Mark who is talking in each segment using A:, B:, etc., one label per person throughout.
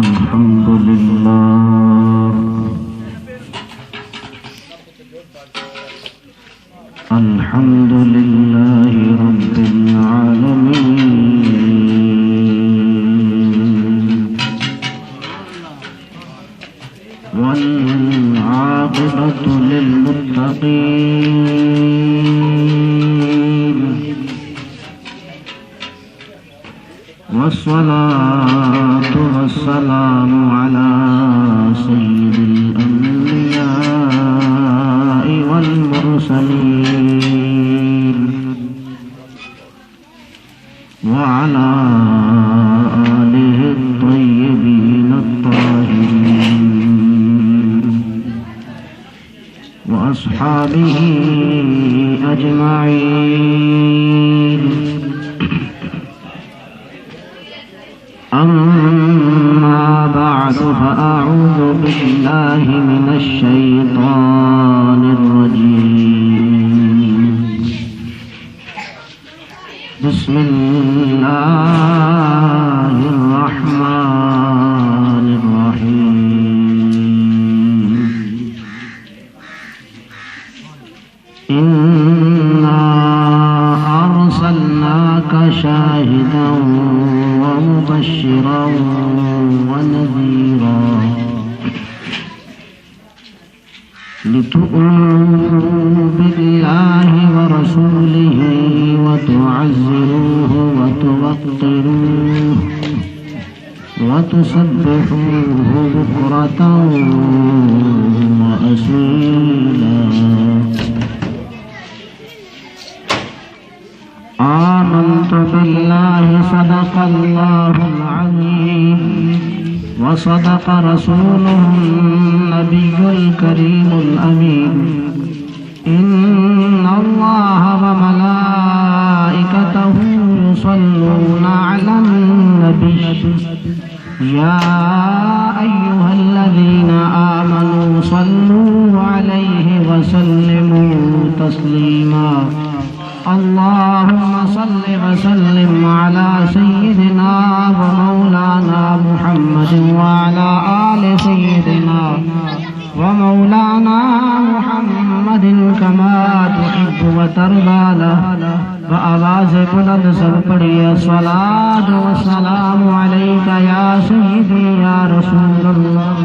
A: الحمد لله الحمد لله رب العالمين والعاقبة للمتقين والصلاة والسلام على سيد الأنبياء والمرسلين وعلى آله الطيبين الطاهرين وأصحابه أجمعين. أما بعد فأعوذ بالله من الشيطان الرجيم. بسم الله الرحمن الرحيم. إنا أرسلناك شاهدا ومبشرا ونذيرا لتؤمنوا بالله ورسوله وتعزروه وتوقروه وتسبحوه بكرة وأصيلا. آمنت بالله صدق الله العظيم وصدق رسوله النبي الكريم الأمين. إن الله وملائكته يصلون على النبي يا أيها الذين آمنوا صلوا عليه وسلموا تسليما. اللهم صل وسلم على سيدنا ومولانا محمد وعلى آل سيدنا ومولانا محمد كما تحب وترضى له. بآواز بلند سب پڑھیے الصلاة والسلام عليك يا سيدي يا رسول الله.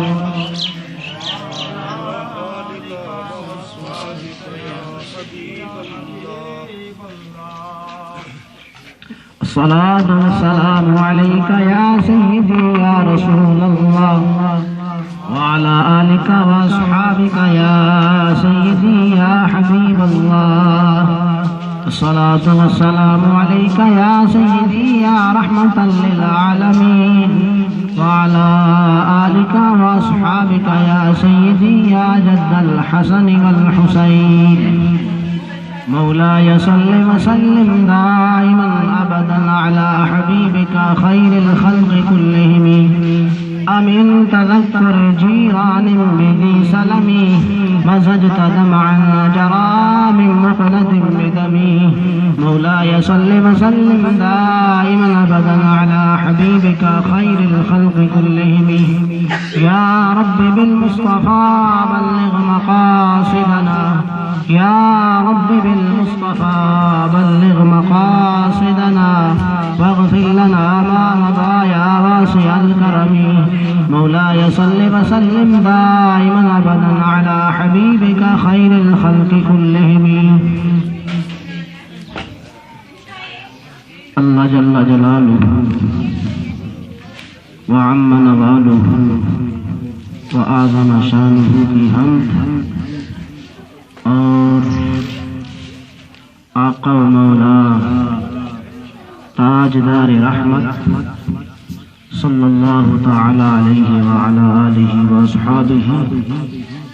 A: الصلاة والسلام عليك يا سيدي يا رسول الله وعلى آلك وأصحابك يا سيدي يا حبيب الله. الصلاة والسلام عليك يا سيدي يا رحمة للعالمين وعلى آلك وأصحابك يا سيدي يا جد الحسن والحسين. مولاي صل وسلم دائما أبدا على حبيبك خير الخلق كلهم. أمن تذكر جيران بذي سلمي مزجت دمعا جرى من مقلة بدمي. مولاي صل وسلم دائما أبدا على حبيبك خير الخلق كلهم. يا رب بالمصطفى بلغ مقاصدنا يا رب بالمصطفى بلغ مقاصدنا واغفر لنا ما مضى يا واسع الكرم. مولاي صل وسلم دائما أبدا على حبيبك خير الخلق كلهم. اللہ جل جلالہ وعم نوالہ وأعظم شانہ کی حمد اور آقا و مولا تاجدار رحمت صلی اللہ تعالی علیہ وعلی آلہ واصحابہ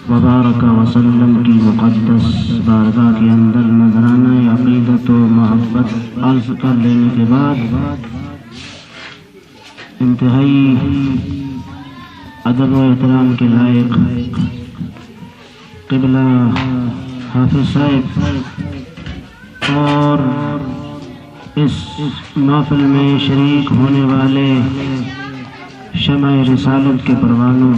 A: وبارک وسلم کی مقدس بارگاہ کے اندر نذرانہ عقیدت و محبت عرض کر لینے کے بعد انتہائی ادب و احترام کے لائق قبلہ حافظ صاحب اور اس محفل میں شریک ہونے والے شمع رسالت کے پروانوں،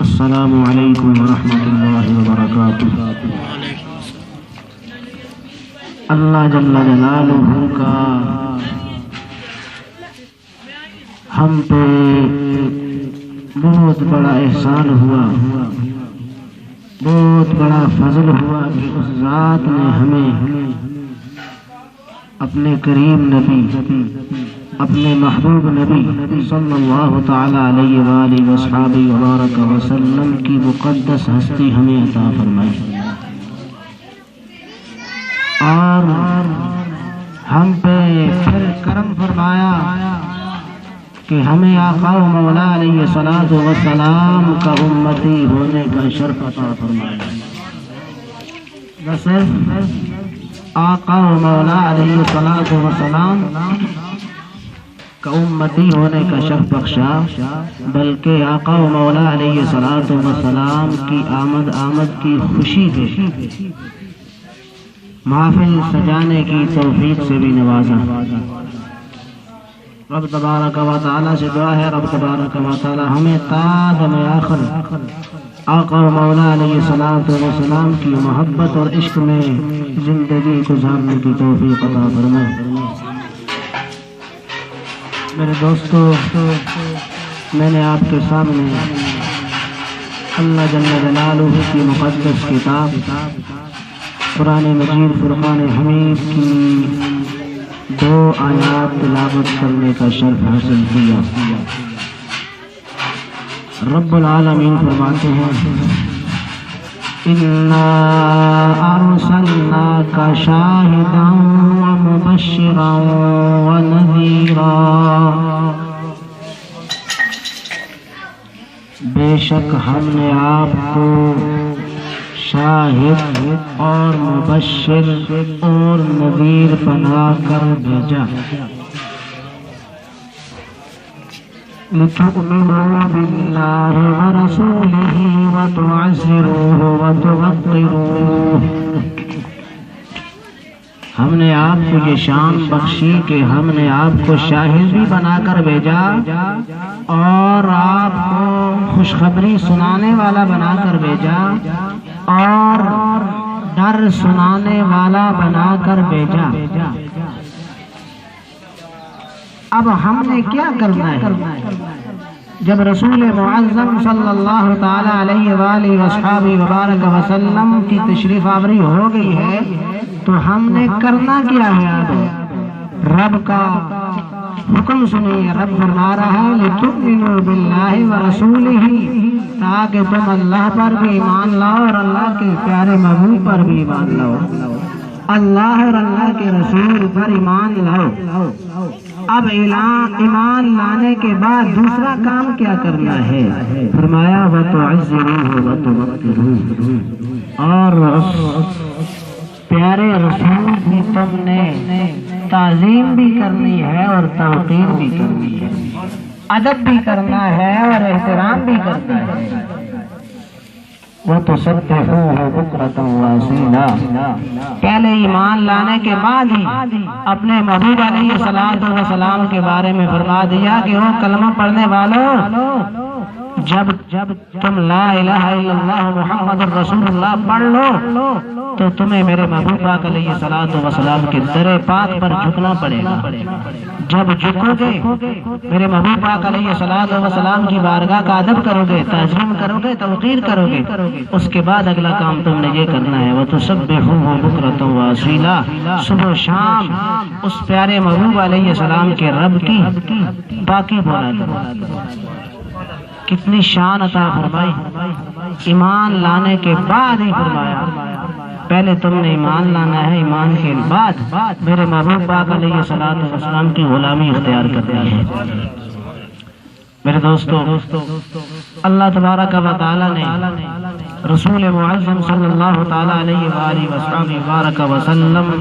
A: السلام علیکم ورحمۃ اللہ وبرکاتہ۔ اللہ جل جلالہ کا ہم پہ بہت بڑا احسان ہوا، بہت بڑا فضل ہوا کہ اس ذات نے ہمیں اپنے کریم نبی، اپنے محبوب نبی صلی اللہ تعالی علیہ وآلہ وصحبہ وبارک وسلم کی مقدس ہستی ہمیں عطا فرمائی، اور ہم پہ پھر کرم فرمایا کہ ہمیں آقا و مولا علیہ الصلوۃ والسلام کا امتی ہونے کا شرف عطا فرمایا۔ نہ صرف آقا و مولا علیہ الصلوۃ والسلام کا امتی ہونے کا شرف بخشا، بلکہ آقا و مولا علیہ الصلوۃ والسلام کی آمد کی خوشی ہے محفل سجانے کی توفیق سے بھی نوازا۔ رب تبارک و تعالی سے دعا ہے، رب تبارک و تعالی ہمیں تا دم آخر آقا و مولا علیہ الصلوۃ والسلام کی محبت اور عشق میں زندگی گزارنے کی توفیق عطا فرمائے۔ میرے دوستو، میں نے آپ کے سامنے اللہ جل جلالہ کی مقدس کتاب قرآن مجید فرقان حمید کی 2 آیات تلاوت کرنے کا شرف حاصل کیا۔ رب العالمین فرماتے ہیں، اِنَّا أَرْسَلْنَاكَ شَاهِدًا وَمُبَشِّرًا وَنَذِيرًا، بے شک ہم نے آپ کو شاہد اور مبشر اور نذیر بنا کر بھیجا، لِتُؤْمِنُوا بِاللَّهِ وَرَسُولِهِ وَتُعَزِّرُوهُ وَتُوَقِّرُوهُ، ہم نے آپ کو یہ شان بخشی کہ ہم نے آپ کو شاہد بھی بنا کر بھیجا اور آپ کو خوشخبری سنانے والا بنا کر بھیجا اور ڈر سنانے والا بنا کر بھیجا۔ اب ہم نے کیا کرنا ہے؟ جب رسول معظم صلی اللہ تعالی علیہ وآلہ وصحبہ وبارک وسلم کی تشریف آوری ہو گئی ہے تو ہم نے کرنا کیا ہے؟ اب رب کا حکم سنیے، رب فرما رہا ہے لِتُؤْمِنُوا بِاللَّهِ وَرَسُولِهِ، تاکہ تم اللہ پر بھی ایمان لاؤ اور اللہ کے پیارے محبوب پر بھی ایمان لاؤ، اللہ اور اللہ کے رسول پر ایمان لاؤ۔ اب ایمان لانے کے بعد دوسرا کام کیا کرنا ہے؟ فرمایا وَتُعَزِّرُوهُ وَتُوَقِّرُوهُ، اور پیارے رسول کی تم نے تعظیم بھی کرنی ہے اور توقیر بھی کرنی ہے، ادب بھی کرنا ہے اور احترام بھی کرنا ہے۔ وَتُسَبِّحُوهُ بُكْرَةً وَأَصِيلًا، پہلے ایمان لانے کے بعد ہی اپنے محبوب علیہ الصلوۃ والسلام کے بارے میں فرما دیا کہ وہ کلمہ پڑھنے والوں، جب تم لا الہ الا اللہ محمد رسول اللہ پڑھ لو تو تمہیں میرے محبوب پاک علیہ الصلوۃ والسلام کے در پاک پر جھکنا پڑے گا۔ جب جھکو گے، میرے محبوب پاک علیہ الصلوۃ والسلام کی بارگاہ کا ادب کرو گے، تعظیم کرو گے، توقیر کرو گے، اس کے بعد اگلا کام تم نے یہ کرنا ہے وَتُسَبِّحُوهُ بُكْرَةً وَأَصِيلًا، صبح و شام اس پیارے محبوب علیہ السلام کے رب کی باقی بولا کرو۔ کتنی شان عطا فرمائی، ایمان لانے کے بعد ہی فرمایا پہلے تم نے ایمان لانا ہے، ایمان کے بعد میرے محبوب پاک علیہ الصلوۃ والسلام کی غلامی اختیار کرنی ہے۔ میرے دوستو، اللہ تبارک و تعالی نے رسول معظم صلی اللہ تعالی علیہ وآلہ وصحبہ وبارک وسلم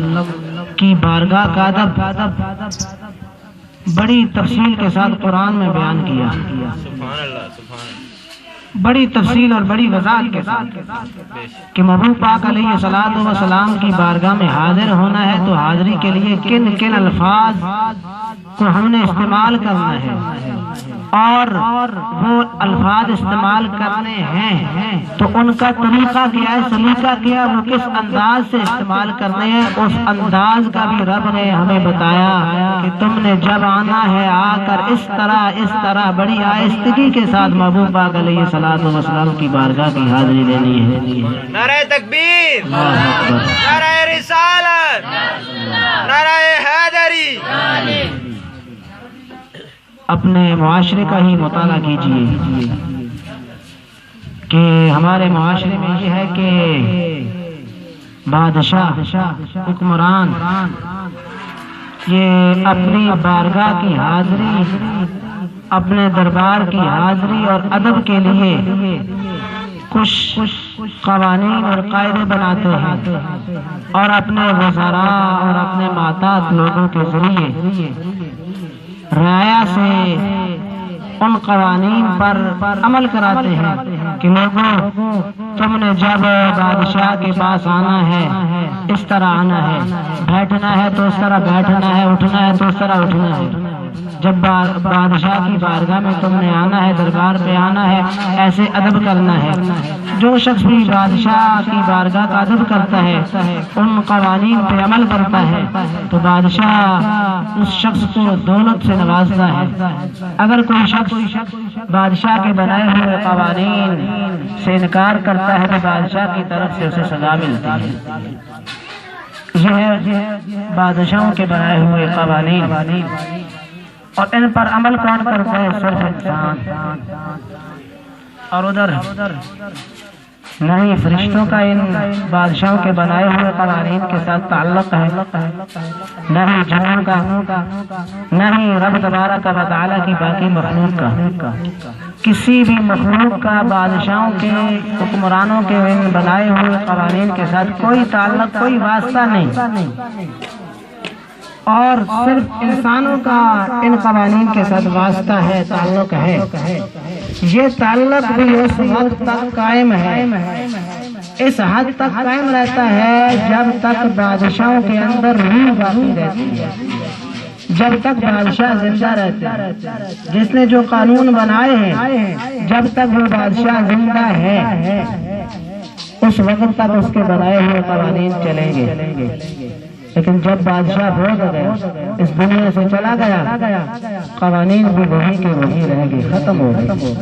A: کی بارگاہ کا ادب بڑی تفصیل کے ساتھ قرآن میں بیان کیا۔ بڑی تفصیل اور بڑی وضاحت کے ساتھ کہ محبوب پاک علیہ الصلوۃ والسلام کی بارگاہ میں حاضر ہونا ہے تو حاضری کے لیے کن کن الفاظ کو ہم نے استعمال کرنا ہے، اور وہ الفاظ استعمال کرنے ہیں تو ان کا طریقہ کیا ہے، سلیقہ کیا ہے، وہ کس انداز سے استعمال کرنے ہیں، اس انداز کا بھی رب نے ہمیں بتایا کہ تم نے جب آنا ہے آ کر اس طرح بڑی آہستگی کے ساتھ محبوب پاک علیہ الصلوۃ والسلام کی بارگاہ کی حاضری لینی ہے۔
B: نعرہ تکبیر، نعرہ رسالت، نعرہ حیدری۔
A: اپنے معاشرے کا ہی مطالعہ کیجئے کہ ہمارے معاشرے میں یہ ہے کہ بادشاہ، حکمران یہ اپنی بارگاہ کی حاضری، اپنے دربار کی حاضری اور ادب کے لیے کچھ قوانین اور قاعدے بناتے ہیں، اور اپنے وزراء اور اپنے ماتحت لوگوں کے ذریعے رعایا سے ان قوانین پر عمل کراتے ہیں کہ لوگوں تم نے جب بادشاہ کے پاس آنا ہے اس طرح آنا ہے، بیٹھنا ہے تو اس طرح بیٹھنا ہے، اٹھنا ہے تو اس طرح اٹھنا ہے، جب بادشاہ کی بارگاہ میں تم نے آنا ہے، دربار پہ آنا ہے، ایسے ادب کرنا ہے۔ جو شخص بھی بادشاہ کی بارگاہ کا ادب کرتا ہے، ان قوانین پہ عمل کرتا ہے تو بادشاہ اس شخص کو دولت سے نوازتا ہے۔ اگر کوئی شخص بادشاہ کے بنائے ہوئے قوانین سے انکار کرتا ہے تو بادشاہ کی طرف سے اسے سزا ملتی ہے۔ یہ ہے بادشاہوں کے بنائے ہوئے قوانین، اور ان پر عمل کون کرتا ہے؟ صرف انسان۔ اور ادھر نہیں فرشتوں کا ان بادشاہوں کے بنائے ہوئے قوانین کے ساتھ تعلق ہے، نہ ہی جنوں کا، نہ ہی رب تبارک و تعالیٰ کی باقی مخلوق کا۔ کسی بھی مخلوق کا بادشاہوں کے، حکمرانوں کے ان بنائے ہوئے قوانین کے ساتھ کوئی تعلق، کوئی واسطہ نہیں، اور صرف انسانوں کا ان قوانین کے ساتھ واسطہ ہے، تعلق ہے۔ یہ تعلق بھی اس حد تک قائم ہے، اس حد تک قائم رہتا ہے جب تک بادشاہوں کے اندر روح باقی رہتی ہے، جب تک بادشاہ زندہ رہتے ہیں۔ جس نے جو قانون بنائے ہیں، جب تک وہ بادشاہ زندہ ہے اس وقت تک اس کے بنائے ہوئے قوانین چلیں گے، لیکن جب بادشاہ بھول گیا، اس دنیا سے چلا گیا، قوانین بھی وہی کے وہی رہیں گے، ختم ہو گئے۔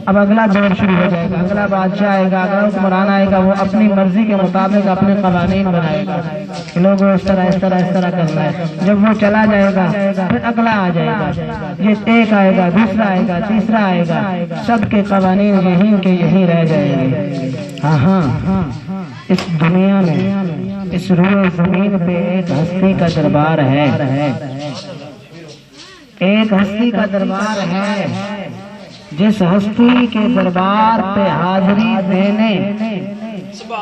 A: اب اگلا دور شروع ہو جائے گا، اگلا بادشاہ آئے گا، اگلا حکمران آئے گا، وہ اپنی مرضی کے مطابق اپنے قوانین بنائے گا کہ لوگوں اس طرح کرنا ہے۔ جب وہ چلا جائے گا پھر اگلا آ جائے گا، یہ ایک آئے گا، دوسرا آئے گا، تیسرا آئے گا، سب کے قوانین یہیں کے یہیں رہ جائیں گے۔ ہاں اس دنیا میں، اس روئے زمین پہ ایک ہستی کا دربار ہے، ایک ہستی کا دربار ہے، جس ہستی کے دربار پہ حاضری دینے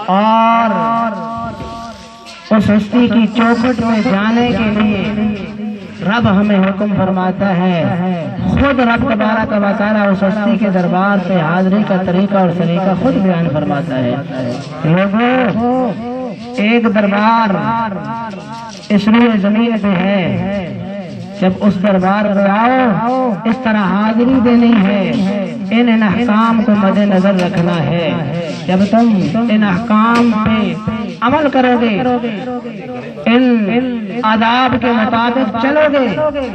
A: اور اس ہستی کی چوکھٹ میں جانے کے لیے رب ہمیں حکم فرماتا ہے۔ خود رب تبارک و تعالیٰ اس ہستی کے دربار پہ حاضری کا طریقہ اور سلیقہ خود بیان فرماتا ہے۔ لوگوں، ایک دربار اس روئے زمین پہ ہے، جب اس دربار پہ آؤ اس طرح حاضری دینی ہے، ان احکام کو مد نظر رکھنا ہے۔ جب تم ان احکام پہ عمل کرو گے، ان آداب کے مطابق چلو گے،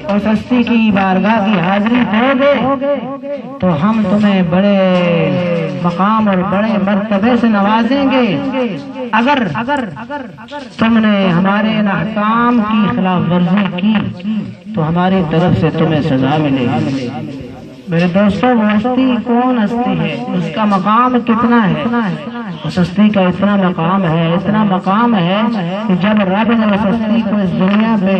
A: اور ہستی کی بارگاہ کی حاضری دو گے، تو ہم تمہیں بڑے مقام اور بڑے مرتبے سے نوازیں گے۔ اگر تم نے ہمارے ان احکام کی خلاف ورزی کی تو ہماری طرف سے تمہیں سزا ملے گی۔ میرے دوستوں، وہ ہستی کون ہستی ہے؟ اس کا مقام کتنا ہے؟ اس ہستی کا اتنا مقام ہے کہ جب رب نے اس ہستی کو اس دنیا پہ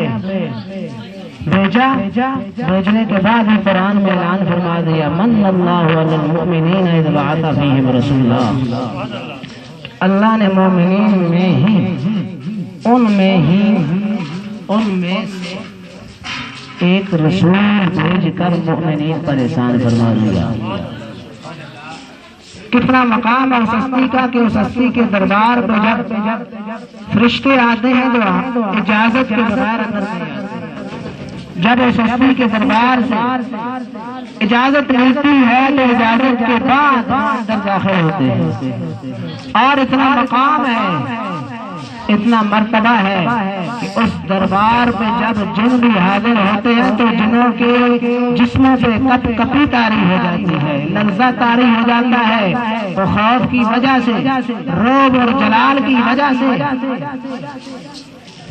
A: بھیجنے کے بعد ہی قرآن میں اعلان فرما دیا، من اللہ علی المؤمنین اذ بعث فیہم رسولا۔ اللہ نے مومنین میں ہی ان میں ایک رسول بھیج کر مومنین پر احسان فرما دیا۔ کتنا مقام ہے اس ہستی کا کہ اس ہستی کے دربار پہ جب فرشتے آتے ہیں تو اجازت کے بغیر اندر نہیں آتے۔ جب اس ہستی کے دربار سے اجازت ملتی ہے تو اجازت کے بعد اندر داخل ہوتے ہیں، اور اتنا مقام ہے، اتنا مرتبہ ہے کہ اس دربار پہ جب جن بھی حاضر ہوتے ہیں تو جنوں کے جسموں پہ کپ کپی طاری ہو جاتی ہے، لرزہ طاری ہو جاتا ہے، تو خوف کی وجہ سے، رعب اور جلال کی وجہ سے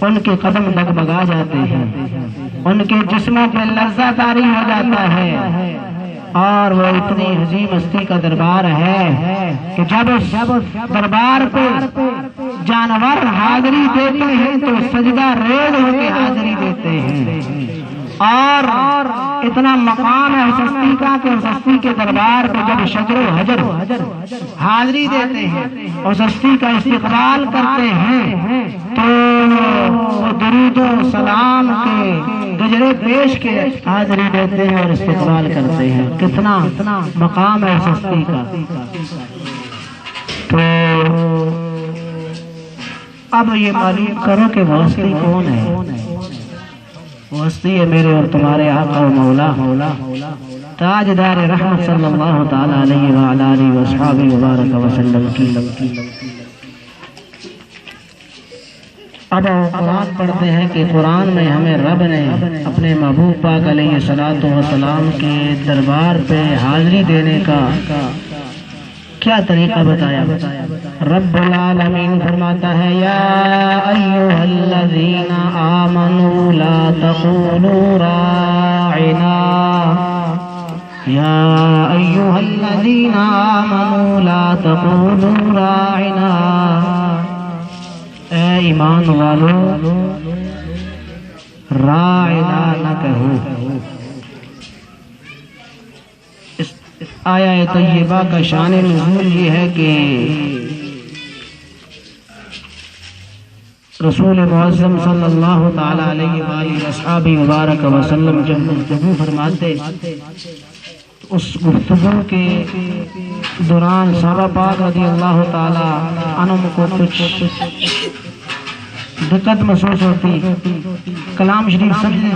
A: ان کے قدم ڈگمگا جاتے ہیں، ان کے جسموں پہ لرزہ طاری ہو جاتا ہے، اور وہ اتنی عظیم ہستی کا دربار ہے کہ جب اس دربار پہ جانور حاضری دیتے ہیں تو سجدہ ریز ہو کے حاضری دیتے ہیں، اور اتنا مقام ہے اس ہستی کا کہ اس ہستی کے دربار پہ جب شجر و حجر حاضری دیتے ہیں، اس ہستی کا استقبال کرتے ہیں، تو درود و سلام کے گجرے پیش کے حاضری دیتے ہیں اور استقبال کرتے ہیں۔ کتنا مقام ہے اس ہستی کا۔ تو اب یہ معلوم کرو کہ وہ ہستی کون ہے۔ وہ ہستی ہے میرے اور تمہارے آقا و مولا تاجدار رحمت صلی اللہ تعالی علیہ وعلی آلہ وصحبہ وبارک وسلم کی۔ اب قرآن پڑھتے ہیں کہ قرآن میں ہمیں رب نے اپنے محبوب پاک علیہ الصلوۃ والسلام کے دربار پہ حاضری دینے کا کیا طریقہ بتایا۔ رب العالمین فرماتا ہے یا ایھا الذین آمنوا لا تقولوا راعنا، یا ایھا الذین آمنوا لا تقولوا راعنا، اے ایمان والو راعنا نہ کہو۔ اس آیہ طیبہ کا شان نزول یہ ہے کہ رسول معظم صلی اللہ تعالی علیہ وآلہ وصحبہ وبارک وسلم جب گفتگو فرماتے، اس گفتگو کے دوران صحابہ پاک رضی اللہ تعالی عنہم کو کچھ دقت محسوس ہوتی، کلام شریف سمجھنے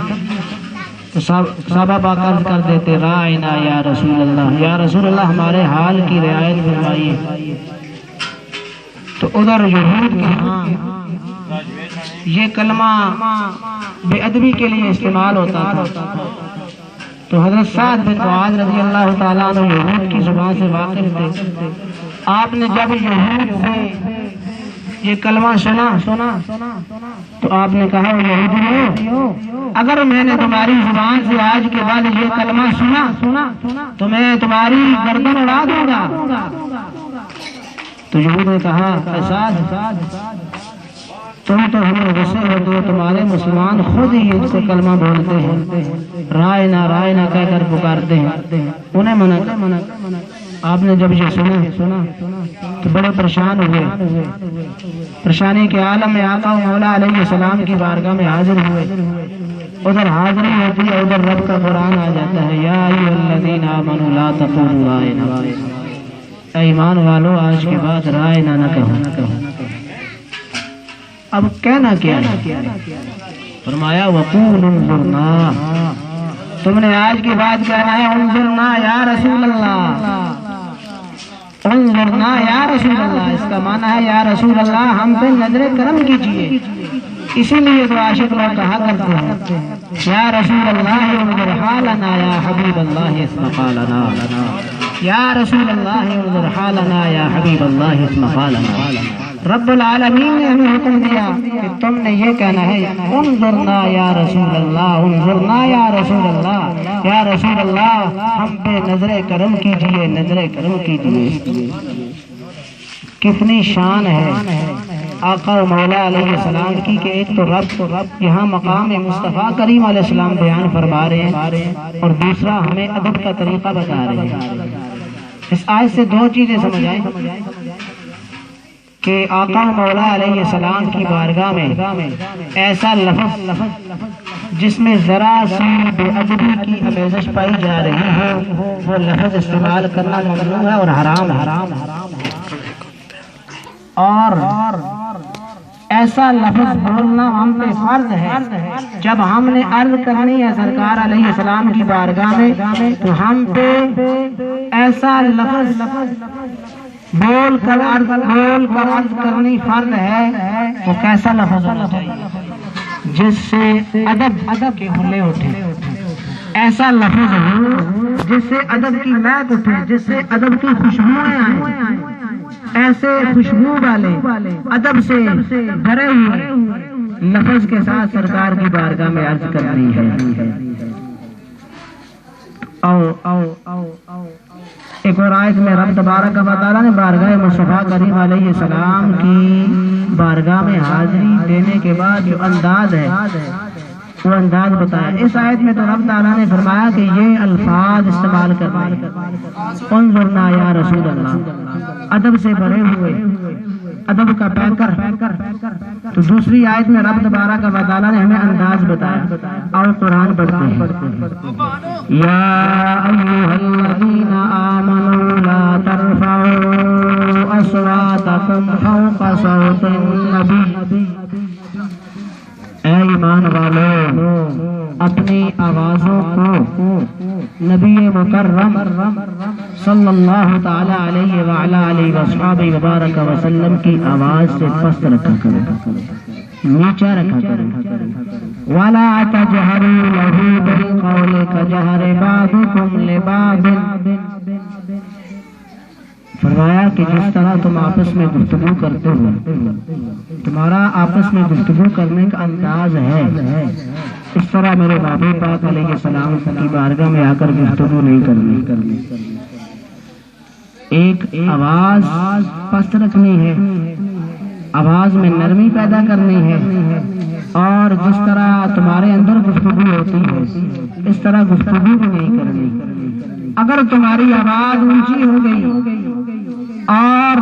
A: تو صحابہ پاک عرض کر دیتے راعنا یا رسول اللہ، یا رسول اللہ ہمارے حال کی رعایت فرمائیے۔ تو ادھر یہود کے ہاں یہ کلمہ بے ادبی کے لیے استعمال ہوتا تھا، تو حضرت سعد بن معاذ رضی اللہ تعالیٰ عنہ یہود کی زبان سے واقف تھے۔ آپ نے جب یہود سے یہ کلمہ سنا تو آپ نے کہا یہودیو، اگر میں نے تمہاری زبان سے آج کے بعد یہ کلمہ سنا تو میں تمہاری گردن اڑا دوں گا۔ تو یہود نے کہا سعد تم تو ہمیں غصے ہوتے ہو، تمہارے مسلمان خود ہی اس کو کلمہ بولتے ہیں، رائنا رائنا کہہ کر پکارتے ہیں، انہیں منع۔ آپ نے جب یہ سنا تو بڑے پریشان ہوئے، پریشانی کے عالم میں آقا و مولا علیہ السلام کی بارگاہ میں حاضر ہوئے۔ ادھر حاضری ہوتی ہے، ادھر رب کا قرآن آ جاتا ہے یا ایھا الذین آمنوا لا تقولوا رائنا، اے ایمان والو آج کے بعد رائنا نہ کہو۔ اب کہنا کیا ہے؟ فرمایا وقولوا انظرنا، تم نے آج کے بعد کہنا ہے انظرنا یا رسول اللہ، انظرنا یا رسول اللہ، اس کا معنی ہے یا رسول اللہ ہم پہ نظر کرم کیجیے۔ اسی لیے تو عاشق لوگ کہا کرتے ہیں یا رسول اللہ انظر حالنا یا حبیب اللہ اسم قالنا، یا رسول اللہ انظر حالنا یا حبیب اللہ اسم قالنا۔ رب العالمین نے ہمیں حکم دیا کہ تم نے یہ کہنا ہے انظرنا یا رسول اللہ، انظرنا یا رسول اللہ، یا رسول اللہ ہم پہ نظر کرم کیجئے، نظر کرم کیجئے۔ کتنی شان ہے آقا و مولا علیہ السلام کی کہ ایک تو رب یہاں مقام مصطفیٰ کریم علیہ السلام بیان فرما رہے ہیں، اور دوسرا ہمیں ادب کا طریقہ بتا رہے ہیں۔ اس آیت سے دو چیزیں سمجھ آئیں۔ کہ آقا مولا علیہ السلام کی بارگاہ میں ایسا لفظ جس میں ذرا سی بے ادبی کی آمیزش پائی جا رہی ہے وہ لفظ استعمال کرنا ممنوع ہے اور حرام اور ایسا لفظ بولنا ہم پہ فرض ہے۔ جب ہم نے عرض کرنی ہے سرکار علیہ السلام کی بارگاہ میں تو ہم پہ ایسا لفظ بول کر عرض کرنی فرض ہے۔ وہ کیسا لفظ ہونا چاہیے جس سے ادب کے حلے اٹھے، ایسا لفظ ہو جس سے ادب کی مہک اٹھے، جس سے ادب کی خوشبوئیں آئیں، ایسے خوشبو والے ادب سے بھرے ہوئے لفظ کے ساتھ سرکار کی بارگاہ میں عرض کرنی ہے۔ ایک اور آیت میں رب تبارک و تعالیٰ نے بارگاہ مصطفیٰ کریم علیہ السلام کی بارگاہ میں حاضری دینے کے بعد جو انداز ہے وہ انداز بتایا۔ اس آیت میں تو رب تعالیٰ نے فرمایا کہ یہ الفاظ استعمال کرنے انظرنا یا رسول اللہ، ادب سے بھرے ہوئے، ادب کا پیکر۔ تو دوسری آیت میں رب تبارک و تعالیٰ نے ہمیں انداز بتایا۔ اور قرآن پڑھتے ہیں، یا ایھا الذین آمنوا لا ترفعوا اصواتکم فوق صوت النبی، اے ایمان والو اپنی آوازوں کو نبی مکرم صلی اللہ تعالی علیہ وعلی آلہ وصحبہ وبارک وسلم کی آواز سے پست رکھا کرو، نیچا رکھا کرو۔ وَلَا تَجْهَرُوا لَهُ بِالْقَوْلِ كَجَهْرِ بَعْضِكُمْ لِبَعْضٍ، فرمایا کہ جس طرح تم آپس میں گفتگو کرتے ہو، تمہارا آپس میں گفتگو کرنے کا انداز ہے، اس طرح میرے محبوب پاک علیہ السلام کی بارگاہ میں آ کر گفتگو نہیں کرنی۔ ایک آواز پست رکھنی ہے، آواز میں نرمی پیدا کرنی ہے، اور جس طرح تمہارے اندر گفتگو ہوتی ہے اس طرح گفتگو بھی نہیں کرنی۔ اگر تمہاری آواز اونچی ہو گئی اور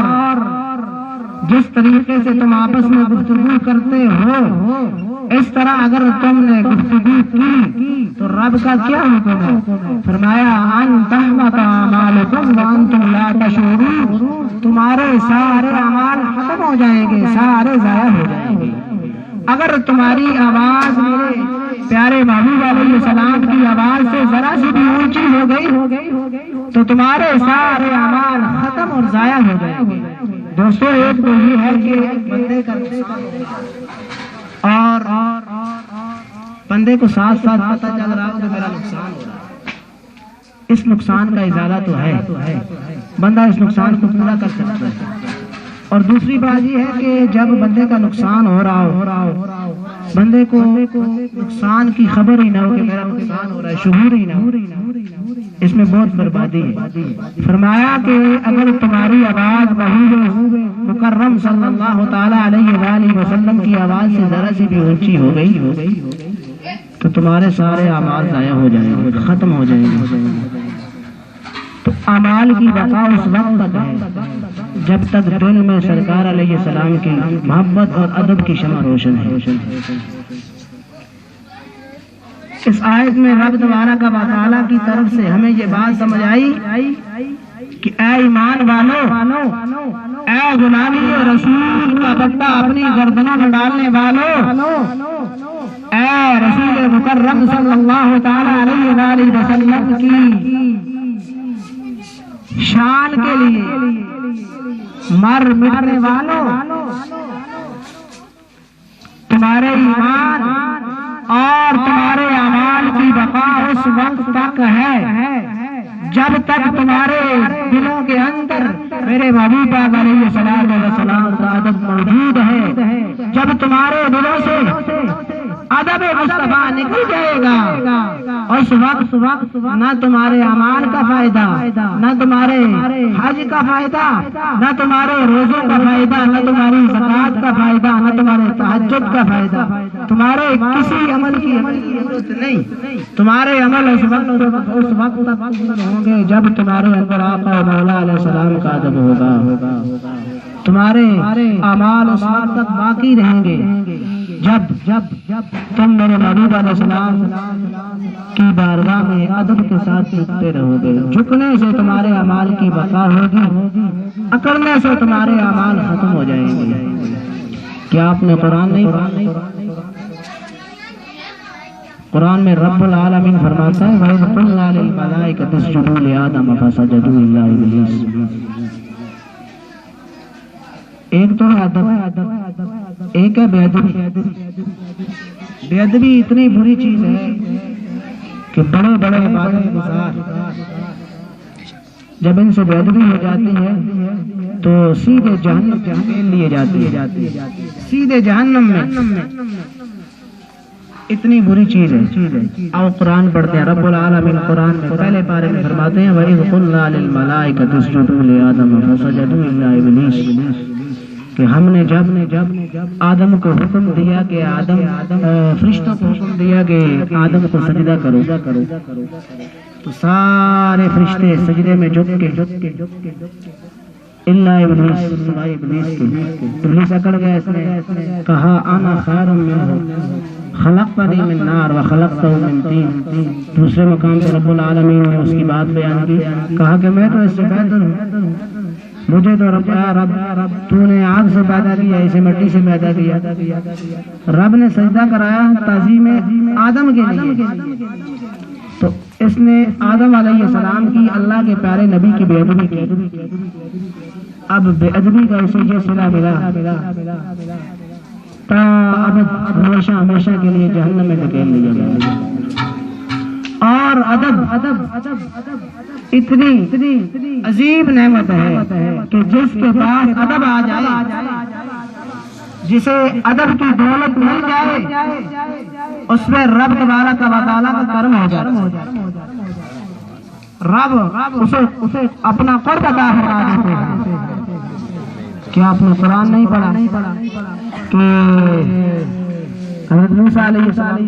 A: جس طریقے سے تم آپس میں گفتگو کرتے ہو اس طرح اگر تم نے گفتگو کی تو رب کا کیا حکم ہے؟ فرمایا ان تحبط اعمالکم وانتم لا تشعرون، تمہارے سارے اعمال ختم ہو جائیں گے، سارے ضائع ہو جائیں گے۔ اگر تمہاری آواز میرے پیارے محبوب علیہ السلام کی آواز سے ذرا سی بھی اونچی ہو گئی تو تمہارے سارے اعمال ختم اور ضائع ہو جائیں گے۔ دوستو ایک تو یہ ہے کہ بندے کا اور بندے کو ساتھ ساتھ پتہ چل رہا ہو کہ میرا نقصان ہو رہا ہے، اس نقصان کا ازالہ تو ہے، بندہ اس نقصان کو پورا کر سکتا ہے۔ اور دوسری بات یہ ہے کہ جب بندے کا نقصان ہو رہا ہو، بندے کو نقصان کی خبر ہی نہ ہو کہ میرا نقصان ہو رہا ہے، شعور ہی نہ ہو، اس میں بہت بربادی ہے۔ فرمایا کہ اگر تمہاری آواز محبوب مکرم صلی اللہ تعالی علیہ وآلہ وسلم کی آواز سے ذرا سی بھی اونچی ہو گئی تو تمہارے سارے اعمال ضائع ہو جائیں گے، ختم ہو جائیں گے۔ تو اعمال کی بقا اس وقت تک ہے جب تک دل میں سرکار علیہ السلام کی محبت اور ادب کی شمع روشن ہے۔ اس آیت میں رب تبارک و تعالیٰ کی طرف سے ہمیں یہ بات سمجھ آئی کہ اے ایمان والو، اے غلامی اور رسول کا بٹا اپنی گردنوں میں ڈالنے والو، اے رسول مکرم صلی اللہ تعالی علیہ وآلہ وسلم کی شان کے لیے مر مٹنے والوں، تمہارے ایمان اور تمہارے اعمال کی بقا اس وقت تک ہے جب تک تمہارے دلوں کے اندر میرے محبوب پاک علیہ السلام کا ادب موجود ہے۔ جب تمہارے دلوں سے ادب مصطفیٰ نکل جائے گا اس وقت نہ تمہارے اعمال کا فائدہ، نہ تمہارے حج کا فائدہ، نہ تمہارے روزوں کا فائدہ، نہ تمہاری زکوٰۃ کا فائدہ، نہ تمہارے تہجد کا فائدہ، تمہارے کسی عمل کی ضرورت نہیں۔ تمہارے عمل اس وقت تک ہوں گے جب تمہارے اندر آقا مولا علیہ السلام کا ادب ہوگا۔ تمہارے اعمال اس وقت تک باقی رہیں گے جب تم میرے نبی علیہ السلام کی بارگاہ میں ادب کے ساتھ جھکتے رہو گے۔ جھکنے سے تمہارے اعمال کی بقا ہوگی، اکڑنے سے تمہارے اعمال ختم ہو جائیں گے۔ کیا آپ نے قرآن نہیں پڑھا؟ قرآن میں رب العالمین فرماتا ہے وَإِذْ قُلْنَا لِلْمَلَائِكَةِ اسْجُدُوا لِآدَمَ فَسَجَدُوا إِلَّا إِبْلِيسَ۔ ایک تو ہے ادب، ایک ہے بے ادبی۔ بے ادبی اتنی بری چیز ہے کہ بڑے بڑے عبادت گزار جب ان سے بے ادبی ہو جاتی ہے تو سیدھے جہنم میں لیے جاتی ہے، سیدھے جہنم میں۔ اتنی بری چیز ہے۔ اور قرآن پڑھتے ہیں، رب العالمین قرآن میں پہلے پارے میں فرماتے ہیں وَإِذْ قُلْنَا لِلْمَلَائِكَةِ اسْجُدُوا لِآدَمَ فَسَجَدُوا إِلَّا إِبْلِيسَ، کہ ہم نے جب آدم کو حکم دیا کہ فرشتوں کو حکم دیا کہ آدم کو سجدہ کرو تو سارے فرشتے سجدے میں جھک کے الا ابلیس، سوائے ابلیس کے۔ ابلیس اکڑ گیا، اس نے کہا انا خیر منہ خلقتنی من نار وخلقتہ من طین۔ دوسرے مقام پر رب العالمین نے اس کی بات بیان کی، کہا کہ میں تو اس سے بہتر ہوں، مجھے تو رب تو نے آگ سے پیدا کیا، اسے مٹی سے پیدا کیا۔ رب نے سجدہ کرایا تعظیم آدم کے لیے، تو اس نے آدم علیہ السلام کی اللہ کے پیارے نبی کی بے ادبی کی۔ اب بے ادبی کا اسے یہ صلہ ملا تا اب ہمیشہ کے لیے جہنم میں دھکیل لیا گیا۔ اور ادب اتنی عظیم نعمت ہے کہ جس کے پاس ادب آ جائے، جسے ادب کی دولت مل جائے، اس میں رب تبارک و تعالیٰ کا کرم ہو جاتا ہے۔ رب اسے اپنا قرب عطا فرما دیتے ہیں۔ کیا آپ نے قرآن نہیں پڑھا کہ حضرت موسیٰ علیہ السلام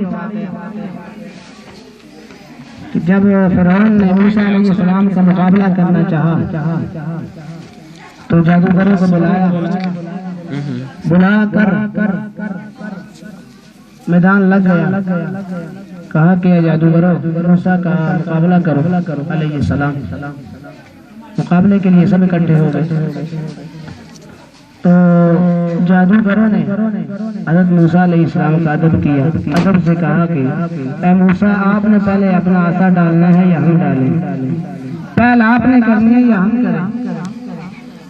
A: جب فرعون نے موسیٰ علیہ السلام کا مقابلہ کرنا چاہا تو جادوگروں کو بلا کر میدان لگ گیا، کہا کہ جادوگروں موسیٰ کا مقابلہ کرو علیہ السلام۔ مقابلے کے لیے سب اکٹھے ہو گئے، تو جادوگروں نے حضرت موسیٰ علیہ السلام کا ادب کیا، ادب سے کہا کہ اے موسیٰ آپ نے پہلے اپنا عصا ڈالنا ہے یا ہم ڈالیں؟ پہل آپ نے کرنی ہے یا ہم کریں؟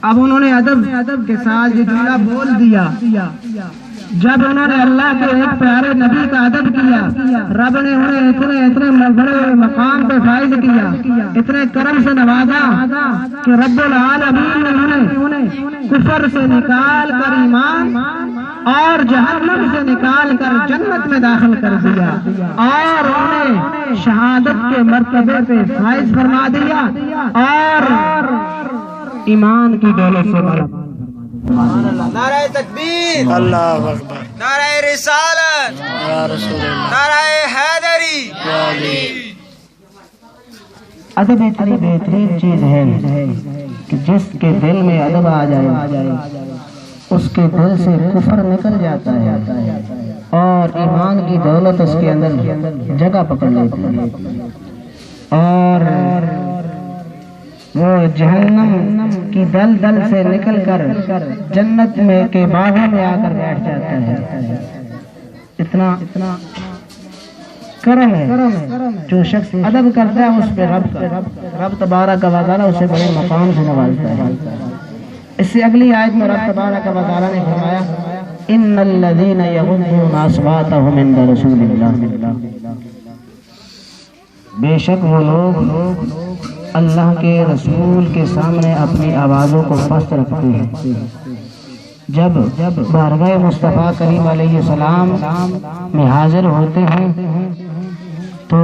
A: اب انہوں نے ادب کے ساتھ یہ جملہ بول دیا۔ جب انہوں نے اللہ کے ایک پیارے نبی کا ادب کیا، رب نے انہیں اتنے بڑے مقام پہ فائز کیا، اتنے کرم سے نوازا کہ رب العالمین نے انہیں کفر سے نکال کر ایمان اور جہنم سے نکال کر جنت میں داخل کر دیا، اور انہیں شہادت کے مرتبے پہ فائز فرما دیا اور ایمان کی دولت سے بڑا۔
B: نعرہ تکبیر،
C: اللہ اکبر،
B: نعرہ رسالت،
C: یا رسول اللہ،
B: نعرہ حیدری۔
A: ادب اتنی بہترین چیز ہے کہ جس کے دل میں ادب آ جائے اس کے دل سے کفر نکل جاتا ہے اور ایمان کی دولت اس کے اندر جگہ پکڑ لیتی ہے، اور وہ جہنم کی دل سے نکل کر جنت میں کے باغوں میں آ کر بیٹھ جاتا ہے۔ اتنا کرم ہے، جو شخص ادب کرتا ہے اس پہ رب تبارک و تعالیٰ اسے بڑے مقام سے نوازتا ہے۔ اس سے اگلی آیت میں رب تبارک و تعالیٰ نے فرمایا ان الذین یغضون اصواتهم عند رسول اللہ، بے شک وہ لوگ اللہ کے رسول کے سامنے اپنی آوازوں کو پست رکھتے ہیں۔ جب بارگاہ مصطفیٰ کریم علیہ السلام میں حاضر ہوتے ہیں تو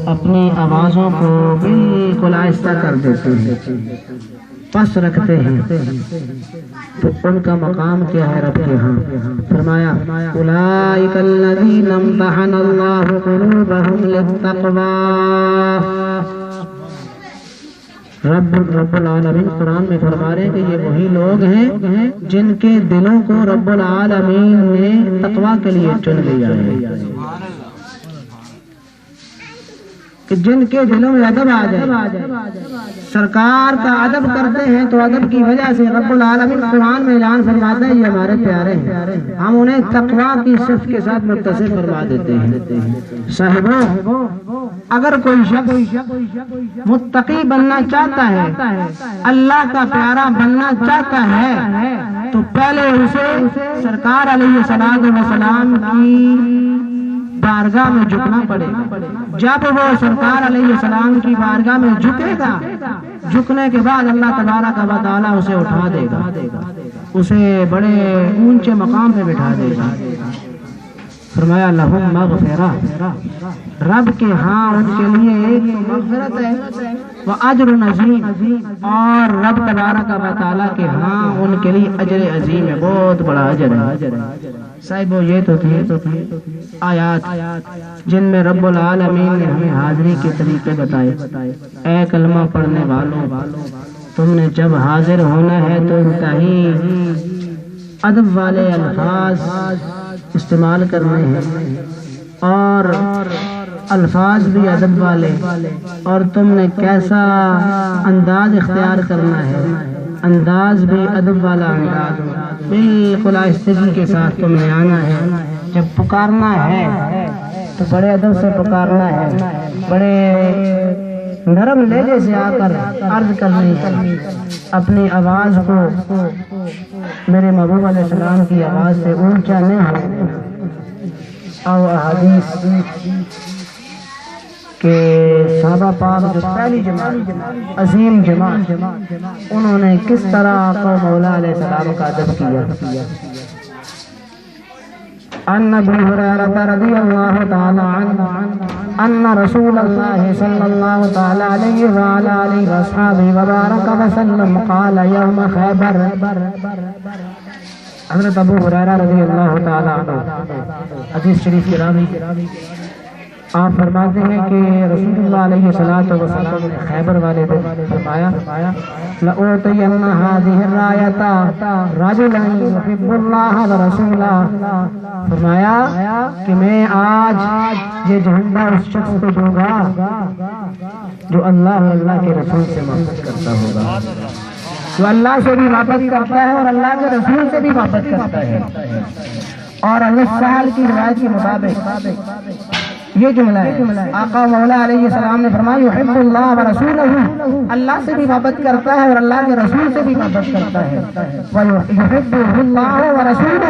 A: اپنی آوازوں کو بالکل آہستہ کر دیتے ہیں، پست رکھتے ہیں، تو ان کا مقام کیا ہے رب کے ہاں؟ فرمایا اولئک الذین امتحن اللہ قلوبہم للتقوی، رب العالمین قرآن میں فرما رہے ہیں کہ یہ وہی لوگ ہیں جن کے دلوں کو رب العالمین نے تقویٰ کے لیے چن لیا ہے، کہ جن کے دلوں میں ادب آ جائے، سرکار کا ادب کرتے ہیں تو ادب کی وجہ سے رب العالمین قرآن میں اعلان فرماتا ہے یہ ہمارے پیارے ہیں، ہم انہیں تقویٰ کی صفت کے ساتھ متصف فرما دیتے ہیں۔ صاحبوں، اگر کوئی شخص متقی بننا چاہتا ہے، اللہ کا پیارا بننا چاہتا ہے، تو پہلے اسے سرکار علیہ السلام کی بارگاہ میں جھکنا پڑے گا۔ جب وہ سرکار علیہ السلام کی بارگاہ میں جھکے گا، جھکنے کے بعد اللہ تبارک و تعالیٰ اسے اٹھا دے گا، اسے بڑے اونچے مقام پہ بٹھا دے گا۔ فرمایا لہم مغفرہ، رب کے ہاں ان کے لیے ایک مغفرت ہے وَأَجْرٌ عَظِيمٌ، اور رب تبارک و تعالیٰ کے ہاں ان کے لیے اجر عظیم ہے، بہت بڑا اجر ہے۔ صاحبو، یہ تو تھی آیات جن میں رب العالمین نے ہمیں حاضری کے طریقے بتائے۔ اے کلمہ پڑھنے والوں، تم نے جب حاضر ہونا ہے تو انتہائی ادب والے الفاظ استعمال کرنے ہیں، اور الفاظ بھی ادب والے، اور تم نے کیسا انداز اختیار کرنا ہے، انداز بھی ادب والا انداز، بالکل آہستگی کے ساتھ تم نے آنا ہے۔ جب پکارنا ہے تو بڑے ادب سے پکارنا ہے، بڑے نرم لہجے سے آ کر عرض کرنی ہے، اپنی آواز کو میرے محبوب علیہ السلام کی آواز سے اونچا نہیں ہونا۔ او احادیث کہ صحابہ پاک جو پہلی جماعت، عظیم جماعت، انہوں نے کس طرح قوم مولا علیہ السلام کا ادب کیا۔ عن ابي هريرة رضي الله تعالى عنه ان رسول الله صلى الله تعالى عليه وعلى آله واصحابه وبارك وسلم قال يوم خيبر، حضرت ابو ہریرہ رضی اللہ تعالی عنہ حدیث شریف کے راوی، آپ فرماتے ہیں کہ رسول اللہ علیہ السلام نے خیبر والے دن فرمایا لَأُعْطِيَنَّ هَذِهِ الرَّایَةَ رَجُلًا يُحِبُّ اللَّهَ وَرَسُولَهُ، فرمایا کہ میں آج یہ جھنڈا اس شخص کو دوں گا جو اللہ اور اللہ کے رسول سے محبت کرتا ہوگا، جو اللہ سے بھی محبت کرتا ہے اور اللہ کے رسول سے بھی محبت کرتا ہے۔ اور اللہ سہل کی روایت کے مطابق یہ جملہ ہے، آقا مولا علیہ السلام نے فرمایا یحب اللہ ورسولہ، اللہ سے بھی محبت کرتا ہے اور اللہ کے رسول سے بھی محبت کرتا ہے، ویحب اللہ ورسولہ،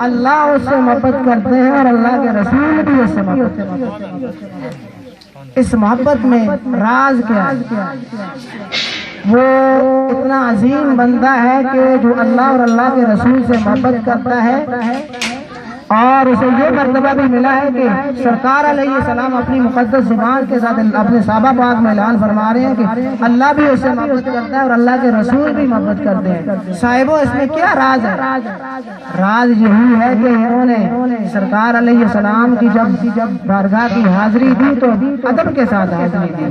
A: اللہ اس سے محبت کرتے ہیں اور اللہ کے رسول بھی اس سے محبت کرتے ہیں۔ اس محبت میں راز کیا ہے؟ وہ اتنا عظیم بندہ ہے کہ جو اللہ اور اللہ کے رسول سے محبت کرتا ہے، اور اسے یہ مرتبہ بھی ملا ہے کہ سرکار علیہ السلام اپنی مقدس زبان کے ساتھ اپنے صحابہ پاک میں اعلان فرما رہے ہیں کہ اللہ بھی اس سے محبت کرتا ہے اور اللہ کے رسول بھی محبت کرتے ہیں۔ صاحبوں، اس میں کیا راز ہے؟ راز یہی ہے کہ انہوں نے سرکار علیہ السلام کی جب بارگاہ کی حاضری دی تو ادب کے ساتھ حاضری دی،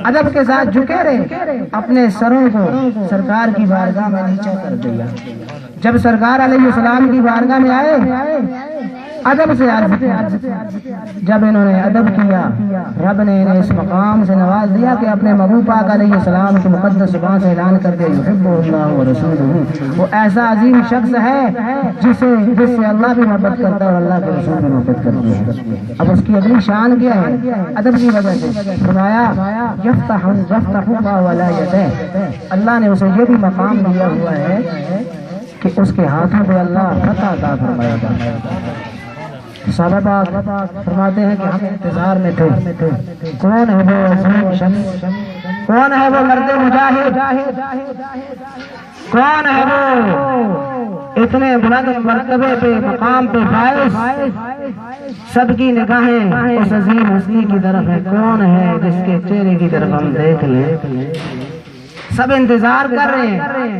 A: ادب کے ساتھ جھکے رہے، اپنے سروں کو سرکار کی بارگاہ میں نیچے کر دیا۔ جب سرکار علیہ السلام کی بارگاہ میں آئے ادب سے عرض کیا، جب انہوں نے ادب کیا رب نے انہیں اس مقام سے نواز دیا کہ اپنے محبوب پاک علیہ السلام کی مقدس زبان سے اعلان کر دیا یحب اللہ ورسولہ، وہ ایسا عظیم شخص ہے جس سے اللہ بھی محبت کرتا ہے اور اللہ کے رسول بھی محبت کرتے ہیں۔ اب اس کی اگلی شان کیا ہے؟ ادب کی وجہ سے فرمایا یفتح اللہ ولا یدہ، اللہ نے اسے یہ بھی مقام دیا ہوا ہے کہ اس کے ہاتھوں پہ اللہ فتح عطا فرمائے گا۔ صحابہ فرماتے ہیں کہ ہم انتظار میں تھے، کون ہے وہ عظیم شخص، کون ہے وہ مرد مجاہد، کون ہے وہ اتنے بلند مرتبے پہ مقام پہ فائز، سب کی نگاہیں اس عظیم ہستی کی طرف ہے، کون ہے جس کے چہرے کی طرف ہم دیکھ لیں؟ سب انتظار کر رہے ہیں۔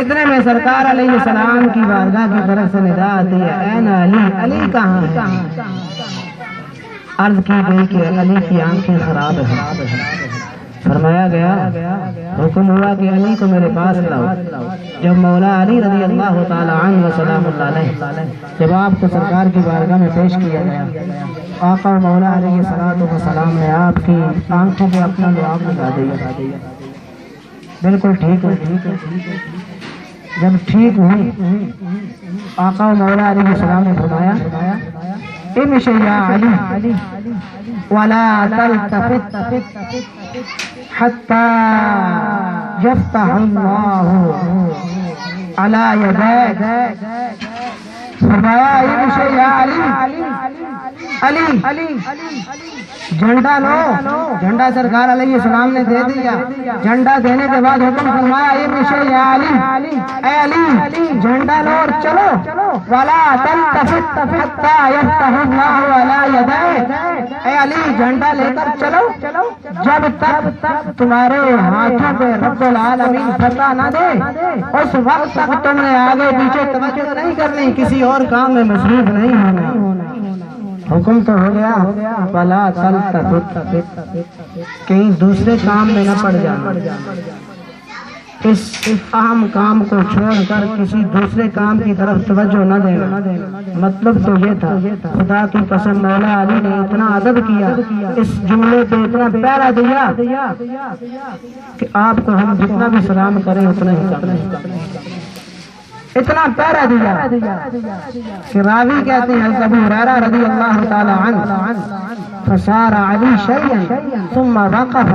A: اتنے میں سرکار علیہ السلام کی بارگاہ کی طرف سے ندا آتی ہے این علی، علی کہاں ہے؟ عرض کی گئی کہ علی کی آنکھیں خراب ہیں۔ فرمایا گیا حکم ہوا کہ علی کو میرے پاس لاؤ. جب مولا علی رضی اللہ تعالی عنہ و سلام اللہ علیہ جب آپ کو سرکار کی بارگاہ میں پیش کیا گیا، آقا مولا علیہ الصلوۃ والسلام نے آپ کی آنکھوں پہ اپنا لعاب لگا دیا. بالکل ٹھیک ہے. جب ٹھیک ہوئی آقا مولا علیہ السلام نے فرمایا امشی یا علی ولا تلتفت حتى يفتح الله على يديك. فرمایا امشی یا علی جھنڈا لو. جھنڈا سرکار علیہ السلام نے دے دیا. جھنڈا دینے کے بعد حکم فرمایا امشی یا علی، اے علی جھنڈا لو اور چلو. ولا تلتفت حتى يفتح الله على يديك. اے علی جھنڈا لے کر چلو جب تک تمہارے ہاتھوں پہ رب العالمین فتح نہ دے، اس وقت تک تم نے آگے پیچھے توجہ نہیں کرنی، کسی اور کام میں مصروف نہیں ہونا. حکم تو ہو گیا ولا تلتفت، کہیں دوسرے کام میں نہ پڑ جانا. اس اہم کام کو چھوڑ کر کسی دوسرے کام کی طرف توجہ نہ دینا. مطلب تو یہ تھا، خدا کی قسم مولا علی نے اتنا ادب کیا، اس جملے پہ اتنا پیارا دیا کہ آپ کو ہم جتنا بھی سلام کریں اتنا ہی کریں. اتنا پیارا دیا کہ راوی کہتے ہیں ابو ہریرہ رضی اللہ تعالی عنہ فصار علی شیئا ثم وقف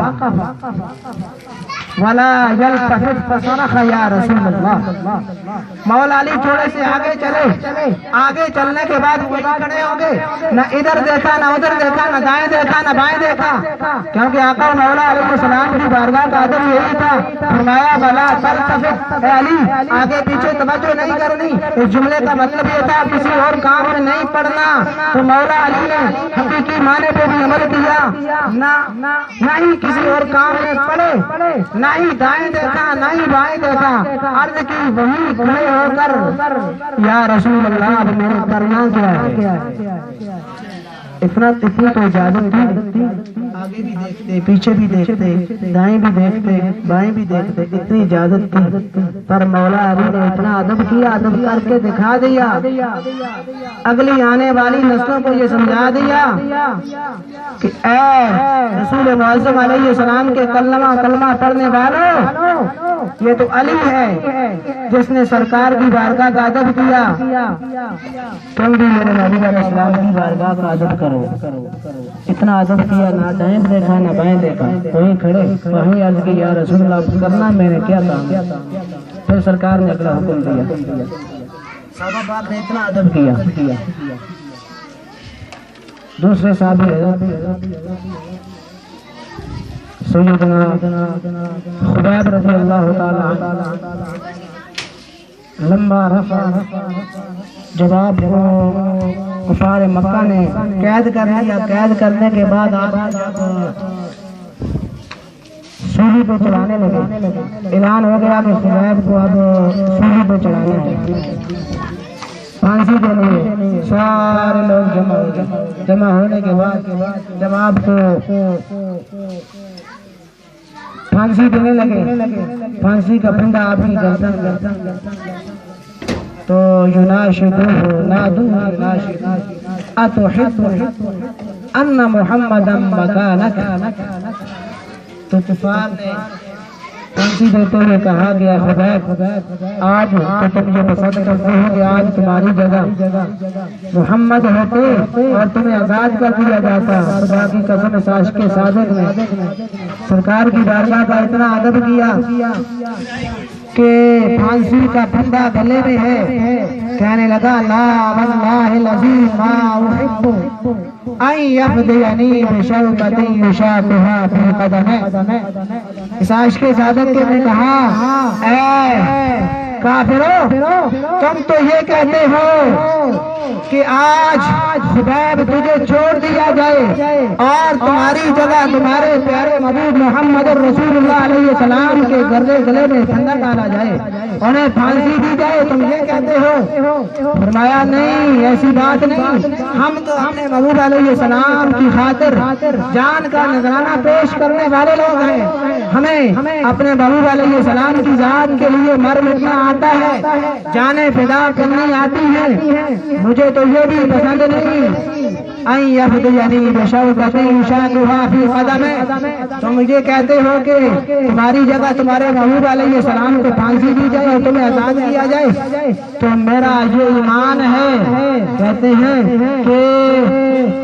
A: ولا يلتفت فصرخ یا رسول اللہ. مولا علی تھوڑے سے آگے چلے. آگے چلنے کے بعد وہ کھڑے ہو گئے، نہ ادھر دیکھا نہ ادھر دیکھا، نہ دائیں دیکھا نہ بائیں دیکھا، کیونکہ آقا مولا علیہ السلام کی بارگاہ کا ادب یہی تھا. فرمایا ولا تلتفت، اے علی آگے پیچھے توجہ نہیں کرنی. اس جملے کا مطلب یہ تھا کسی اور کام میں نہیں پڑنا. تو مولا علی نے حقیقی معنی پہ بھی عمل کیا، نہ ہی کسی اور کام میں پڑے، نہ ہی دائیں دیکھا نہ ہی بائیں دیکھا. عرض کی وہی کھڑے ہو کر یا رسول اللہ اب میرے کرنا کیا ہے. اتنی تو اجازت تھی. آگے بھی دیکھتے، پیچھے بھی دیکھتے، دائیں بھی دیکھتے، بائیں بھی دیکھتے، اتنی اجازت تھی. پر مولا علی نے اتنا ادب کیا، ادب کر کے دکھا دیا، اگلی آنے والی نسلوں کو یہ سمجھا دیا کہ اے رسول معظم علیہ السلام کے کلمہ پڑھنے والوں، یہ تو علی ہے جس نے سرکار کی بارگاہ کا ادب کیا. تم بھی میرے نبی علیہ السلام کی بارگاہ کا ادب کرو. اتنا ادب کیا، نہ دائیں دیکھا نہ بائیں دیکھا، وہیں کھڑے وہیں عرض کی یا رسول اللہ کرنا میں نے کیا کام. پھر سرکار نے اگلا حکم دیا. صحابہ پاک نے اتنا ادب کیا. دوسرے صحابی سیدنا خبیب رضی اللہ تعالی لمبا رفع جب آپ کفار مکہ نے قید کر لیا. قید کرنے کے بعد آپ سولی پہ چڑھانے لگے. اعلان ہو گیا کہ خبیب کو اب سولی پہ چڑھانا ہے. پھانسی کے لیے سارے لوگ جمع ہونے کے بعد جب آپ کو پھانسی دینے لگے، پھانسی کا پھندا آپ کی گردن تو یناشدوہ نادوہ یناشد اتحب ان محمدا مکانک. تو کفار نے پھانسی دیتے ہوئے کہا گیا خبیب آج تو تم یہ پسند کرتے ہو کہ آج تمہاری جگہ محمد ہوتے اور تمہیں آزاد کر دیا جاتا. خدا کی قسم اس عاشق صادق نے سرکار کی بارگاہ کا اتنا ادب کیا کہ پھانسی کا پھندا گلے میں ہے. کہنے لگا لا واللہ العظیم ما احب ان یفدینی بشوکۃ یشاقھا فی قدمہ. اس عاشق صادق نے کہا اے
D: کافروں تم تو یہ کہتے ہو کہ آج خبیب تجھے چھوڑ دیا جائے اور تمہاری جگہ تمہارے پیارے محبوب محمد رسول اللہ علیہ السلام کے گلے میں پھندا ڈالا جائے، انہیں پھانسی دی جائے، تم یہ کہتے ہو؟ فرمایا نہیں، ایسی بات نہیں، ہم تو اپنے محبوب علیہ السلام کی خاطر جان کا نذرانہ پیش کرنے والے لوگ ہیں، ہمیں اپنے محبوب علیہ السلام کی ذات کے لیے مر مٹنا آتا ہے، جانیں فدا کرنی آتی ہیں، مجھے تو یہ بھی پسند نہیں تم یہ کہتے ہو کہ تمہاری جگہ تمہارے محبوب علیہ السلام کو پھانسی دی جائے اور تمہیں آزاد کیا جائے، تو میرا یہ ایمان ہے، کہتے ہیں کہ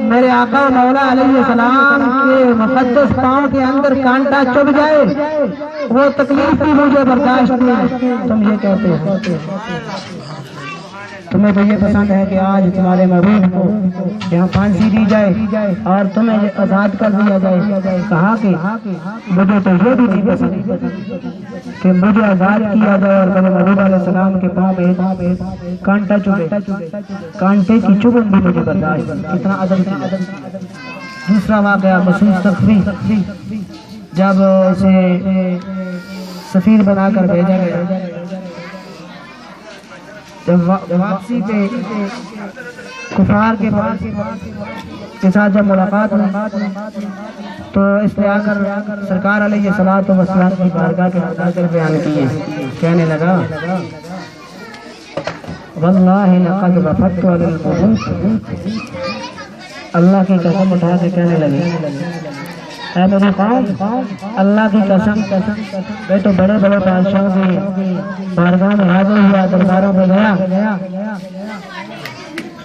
D: میرے آقا مولا علیہ السلام کے مقدس پاؤں کے اندر کانٹا چبھ جائے، وہ تکلیف بھی مجھے برداشت نہیں، تم یہ کہتے ہو؟ تمہیں تو یہ پسند ہے کہ آج تمہارے محبوب کو یہاں پھانسی دی جائے اور تمہیں آزاد کر دیا جائے، کہا کہ مجھے تو یہ بھی نہیں پسند کہ مجھے آزاد کیا جائے اور میرے محبوب علیہ السلام کے پاؤں پہ کانٹا چبھے، کانٹے کی چبھن بھی مجھے برداشت، کتنا ادب کیا۔ دوسرا واقعہ مسعود سقفی، جب اسے سفیر بنا کر بھیجا گیا، جب واپسی پہ کفار کے ساتھ جب ملاقات ہوئی تو اس نے آ کر سرکار علیہ الصلوۃ والسلام کی بارگاہ کے اندر بیان کیے، کہنے لگا واللہ لقد وفدت علی القبور، اللہ کی قسم اٹھا کے کہنے لگے اے میری قوم، اللہ کی قسم میں تو بڑے بڑے بادشاہوں کی بارگاہ میں حاضر ہوا، درباروں پہ گیا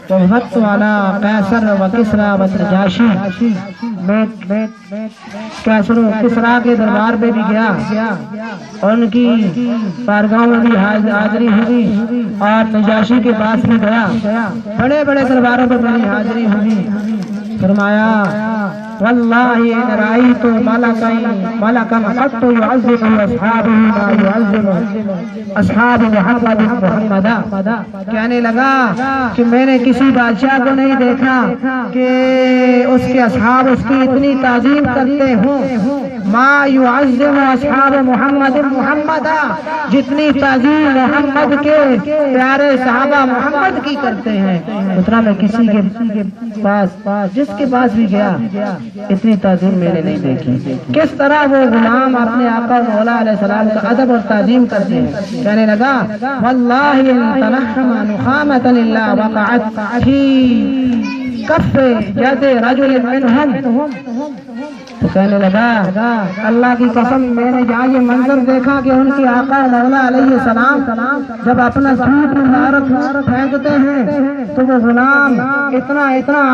D: تو وقت والا قیصر و کسریٰ و نجاشی، میں قیصر و کسریٰ کے دربار پہ بھی گیا، ان کی بارگاہوں میں بھی حاضری ہوئی اور نجاشی کے پاس بھی گیا، بڑے بڑے درباروں پہ میری حاضری ہوئی۔ فرمایا واللہ ان رأیت ملکا قط يعظم اصحابہ ما يعظم اصحاب محمد محمدا، کہنے لگا کہ میں نے کسی بادشاہ کو نہیں دیکھا کہ اس کے اصحاب اس کی اتنی تعظیم کرتے ہوں، ما يعظم اصحاب محمد محمدا، جتنی تعظیم محمد کے پیارے صحابہ محمد کی کرتے ہیں، اتنا میں کسی کے پاس جس کے پاس بھی گیا اتنی تعظیم میں نے نہیں دیکھی۔ کس طرح وہ غلام اپنے آقا مولا علیہ السلام کا ادب اور تعظیم کرتے ہیں، کہنے لگا واللہ ان تنحم نخامۃ الا وقعت فی کف ید رجل منہم، تو کہنے لگا اللہ کی قسم میں نے جہاں یہ منظر دیکھا کہ ان کے آقا مولا علیہ السلام جب اپنا سوٹ مبارک پھینکتے ہیں تو وہ غلام اتنا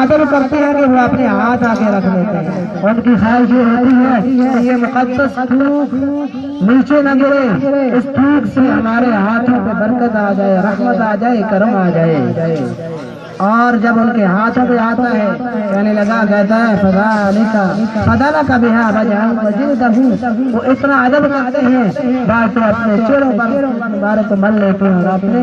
D: ادب کرتے ہیں کہ وہ اپنے ہاتھ آگے رکھ لیتے ہیں، ان کی خواہش یہ ہوتی ہے کہ یہ مقدس تھوک نیچے نہ گرے، اس تھوک سے ہمارے ہاتھوں پہ برکت آ جائے، رحمت آ جائے، کرم آ جائے، اور جب ان کے ہاتھوں پہ آتا ہے کہنے لگا، کہتا ہے فَذَلَكَ بِهَا وَجْهَهُ وَجِلْدَهُ، وہ اتنا ادب کرتے ہیں، بعض تو اپنے چہروں پر مبارک کو مل لیتے ہیں اور اپنے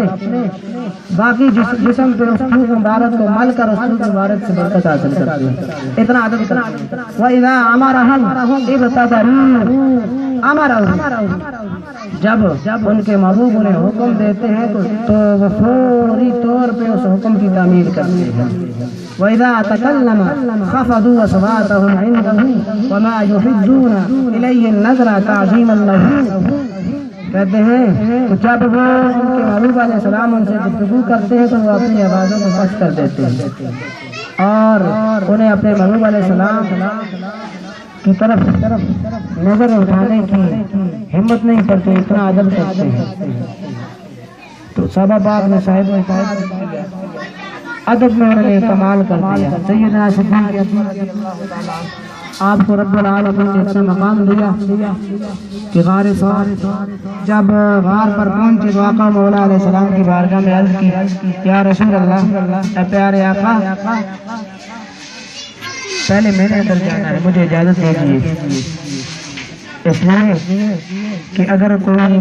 D: باقی جسم پہ اس تھوک مبارک کو مل کر اس تھوک مبارک سے برکت حاصل کرتے ہیں، اتنا ادب کرتے ہیں۔ وَإِذَا أَمَرَهُمْ ابْتَدَرُوا أَمَرَهُمْ، جب ان کے محبوب انہیں حکم دیتے ہیں تو وہ فوری طور پہ اس حکم کی تعمیر کرتے ہیں۔ وَإِذَا تَكَلَّمَ خَفَضُوا أَصْوَاتَهُمْ عِندَهُ وَمَا يُحِدُّونَ إِلَيْهِ النَّظْرَ تَعْظِيمًا لَهُ، کہتے ہیں کہ جب وہ ان کے محبوب علیہ السلام ان سے گفتگو کرتے ہیں تو وہ اپنی آوازوں کو پست کر دیتے ہیں اور انہیں اپنے محبوب علیہ السلام کی طرف نظر اٹھانے کی ہمت نہیں کرتے، اتنا ادب کرتے ہیں۔ تو صحابہ پاک نے صاحب ادب میں انہوں نے کمال کر دیا۔ سیدنا صدیق آپ کو رب العالمین نے اپنا مقام دیا کہ غار ثور، جب غار پر پہنچے تو آقا مولا علیہ السلام کی بارگاہ میں عرض کی، یا رسول اللہ، اے پیارے آقا، پہلے میں نے اندر جانا ہے، مجھے اجازت دیجیے، اس لیے کہ اگر کوئی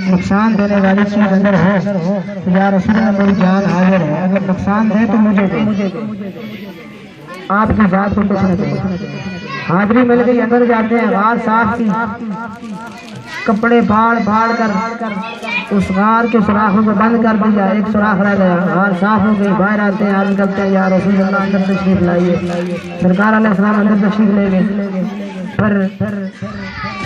D: نقصان دینے والی چیز اندر ہے تو یا رسول اللہ میری جان حاضر ہے، اگر نقصان دے تو مجھے دے، آپ کی ذات کو کچھ نہ دے۔ حاضری مل گئی، اندر جاتے ہیں، غار صاف کی، کپڑے پھاڑ کر اس غار کے سوراخوں کو بند کر دیا، ایک سوراخ رہ گیا، غار صاف ہو گئی، باہر آتے ہیں، عرض کرتے ہیں یا رسول اللہ اندر تشریف لائیے۔ سرکار علیہ السلام اندر تشریف لے گئے، پھر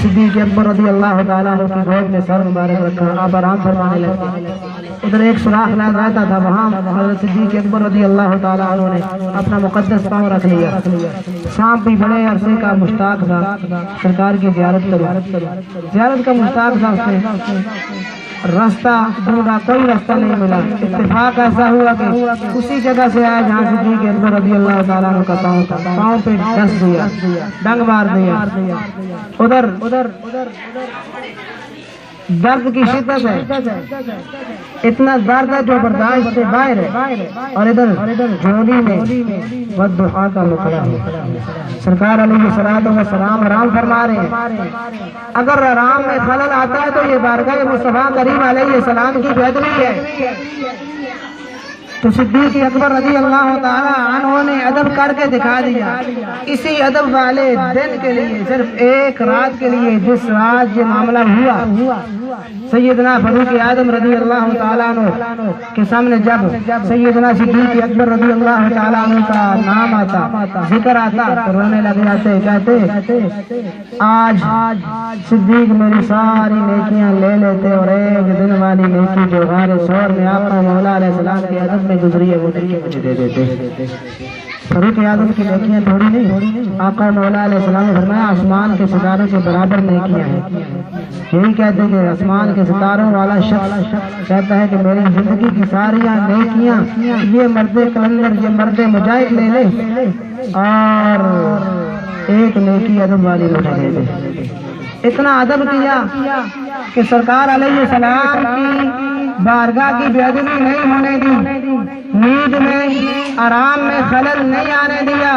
D: صدیق اکبر رضی اللہ تعالیٰ عنہ کی گود میں سر مبارک رکھا، آپ آرام فرمانے لگے۔ ادھر ایک سوراخ رہتا تھا، وہاں حضرت صدیق اکبر رضی اللہ تعالیٰ عنہ نے اپنا مقدس پاؤں رکھ لیا۔ سانپ بھی بڑے عرصے کا مشتاق تھا سرکار کی زیارت کا مشتاق تھا، اس نے راستہ ڈھونڈا، کوئی راستہ نہیں ملا۔ اتفاق ایسا ہوا کہ اسی جگہ سے آیا جہاں صدیق اکبر رضی اللہ تعالیٰ عنہ کا پاؤں پہ ڈس دیا، ڈنگ مار دیا۔ ادھر درد کی شدت ہے، اتنا درد ہے جو برداشت سے باہر ہے، اور ادھر جھولی میں والضحیٰ کا مقرہ ہے۔ سرکار علیہ الصلوۃ والسلام آرام فرما رہے ہیں، اگر آرام میں خلل آتا ہے تو یہ بارگاہ مصطفیٰ کریم علیہ السلام کی بہتری ہے۔ تو صدیق اکبر رضی اللہ تعالیٰ عنہ نے ادب کر کے دکھا دیا۔ اسی ادب والے دن کے لیے، صرف ایک رات کے لیے، جس رات یہ معاملہ ہوا، سیدنا فاروق اعظم رضی اللہ تعالیٰ عنہ کے سامنے جب سیدنا صدیق اکبر رضی اللہ تعالیٰ عنہ کا نام آتا، ذکر آتا، تو رونے لگ جاتے، کہتے آج صدیق میری ساری نیکیاں لے لیتے اور ایک دن والی نیکی جو غار ثور میں آقا مولا علیہ السلام کے ادب میں گزری ہے وہ نیکی مجھے دے دیتے۔ فاروق اعظم کی نیکیاں تھوڑی نہیں، آقا مولا علیہ السلام نے فرمایا آسمان کے ستاروں کے برابر نیکیاں ہیں۔ یہی کہتے کہ آسمان کے ستاروں والا شخص کہتا ہے کہ میری زندگی کی ساری نیکیاں یہ مرد کلندر، یہ مرد مجاہد لے لے اور ایک نیکی ادب والی مجھے دے دے۔ اتنا ادب کیا کہ سرکار علیہ السلام کی بارگاہ کی بے ادبی نہیں ہونے دی، نیند میں آرام میں خلل نہیں آنے دیا،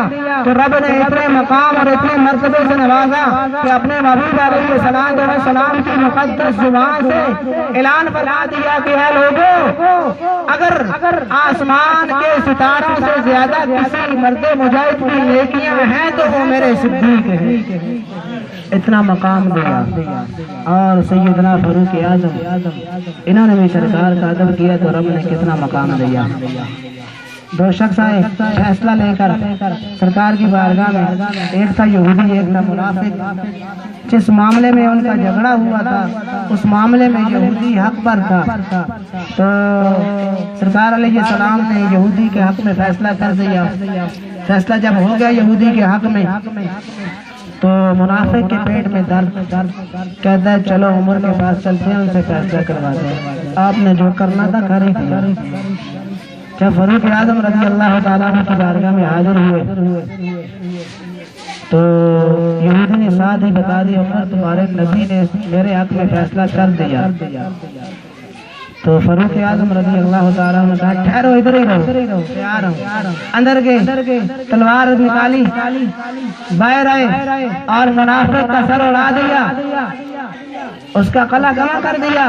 D: تو رب نے اتنے مقام اور اتنے مرتبے سے نوازا کہ اپنے محبوب علیہ السلام کی مقدس زبان سے اعلان فرما دیا کہ اے لوگوں، اگر آسمان کے ستاروں سے زیادہ کسی مرد مجاہد کی نیکیاں ہیں تو وہ میرے صدیق ہیں۔ اتنا مقام دیا۔ اور سیدنا فاروق اعظم انہوں نے بھی سرکار کا ادب کیا تو رب نے کتنا مقام دیا۔ دو شخص آئے فیصلہ لے کر سرکار کی بارگاہ میں، ایک تھا یہودی، ایک تھا منافق۔ جس معاملے میں ان کا جھگڑا ہوا تھا اس معاملے میں یہودی حق پر تھا، تو سرکار علیہ السلام نے یہودی کے حق میں فیصلہ کر دیا۔ فیصلہ جب ہو گیا یہودی کے حق میں تو منافق کے پیٹ میں درد، کہتا ہے چلو عمر کے پاس چلتے ہیں، ان سے فیصلہ کرواتے ہیں۔ آپ نے جو کرنا تھا کر ہی دیا۔ جب فاروق اعظم رضی اللہ تعالیٰ عنہ کی بارگاہ میں حاضر ہوئے تو یہودی نے ساتھ ہی بتا دی عمر تمہارے نبی نے میرے حق میں فیصلہ کر دیا۔ تو فاروق اعظم رضی اللہ تعالیٰ عنہ نے کہا ٹھہرو، ادھر ہی رہو، تیار ہوں۔ اندر گئے، تلوار نکالی، باہر آئے اور منافق کا سر اڑا دیا، اس کا قلع کما کر دیا،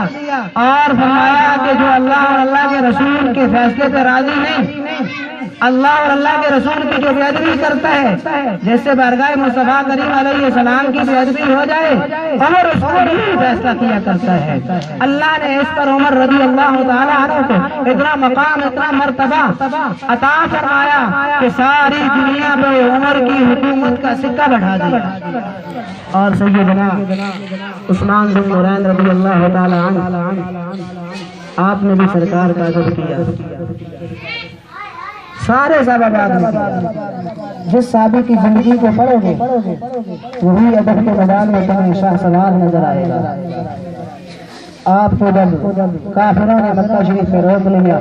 D: اور فرمایا کہ جو اللہ اور اللہ کے رسول کے فیصلے پہ راضی نہیں، اللہ اور اللہ کے رسول کی جو بے ادبی کرتا ہے، جس سے بارگاہ مصطفیٰ کریم علیہ السلام کی بے ادبی ہو جائے، عمر اس کو بھی فیصلہ کیا کرتا ہے۔ اللہ نے اس پر عمر رضی اللہ تعالیٰ عنہ کو اتنا مقام، اتنا مرتبہ عطا فرمایا کہ ساری دنیا پہ عمر کی حکومت کا سکہ بڑھا دیا۔ اور سیدنا عثمان بن نورین رضی اللہ تعالیٰ عنہ، آپ نے بھی سرکار کا ادب کیا۔ سارے صحابہ نے جس صحابی کی زندگی کو پڑھو گے وہی ادب کے میدان میں تمہیں شاہ سوار نظر آئے گا۔ آپ کو جب کافروں نے مکہ شریف سے روک لیا،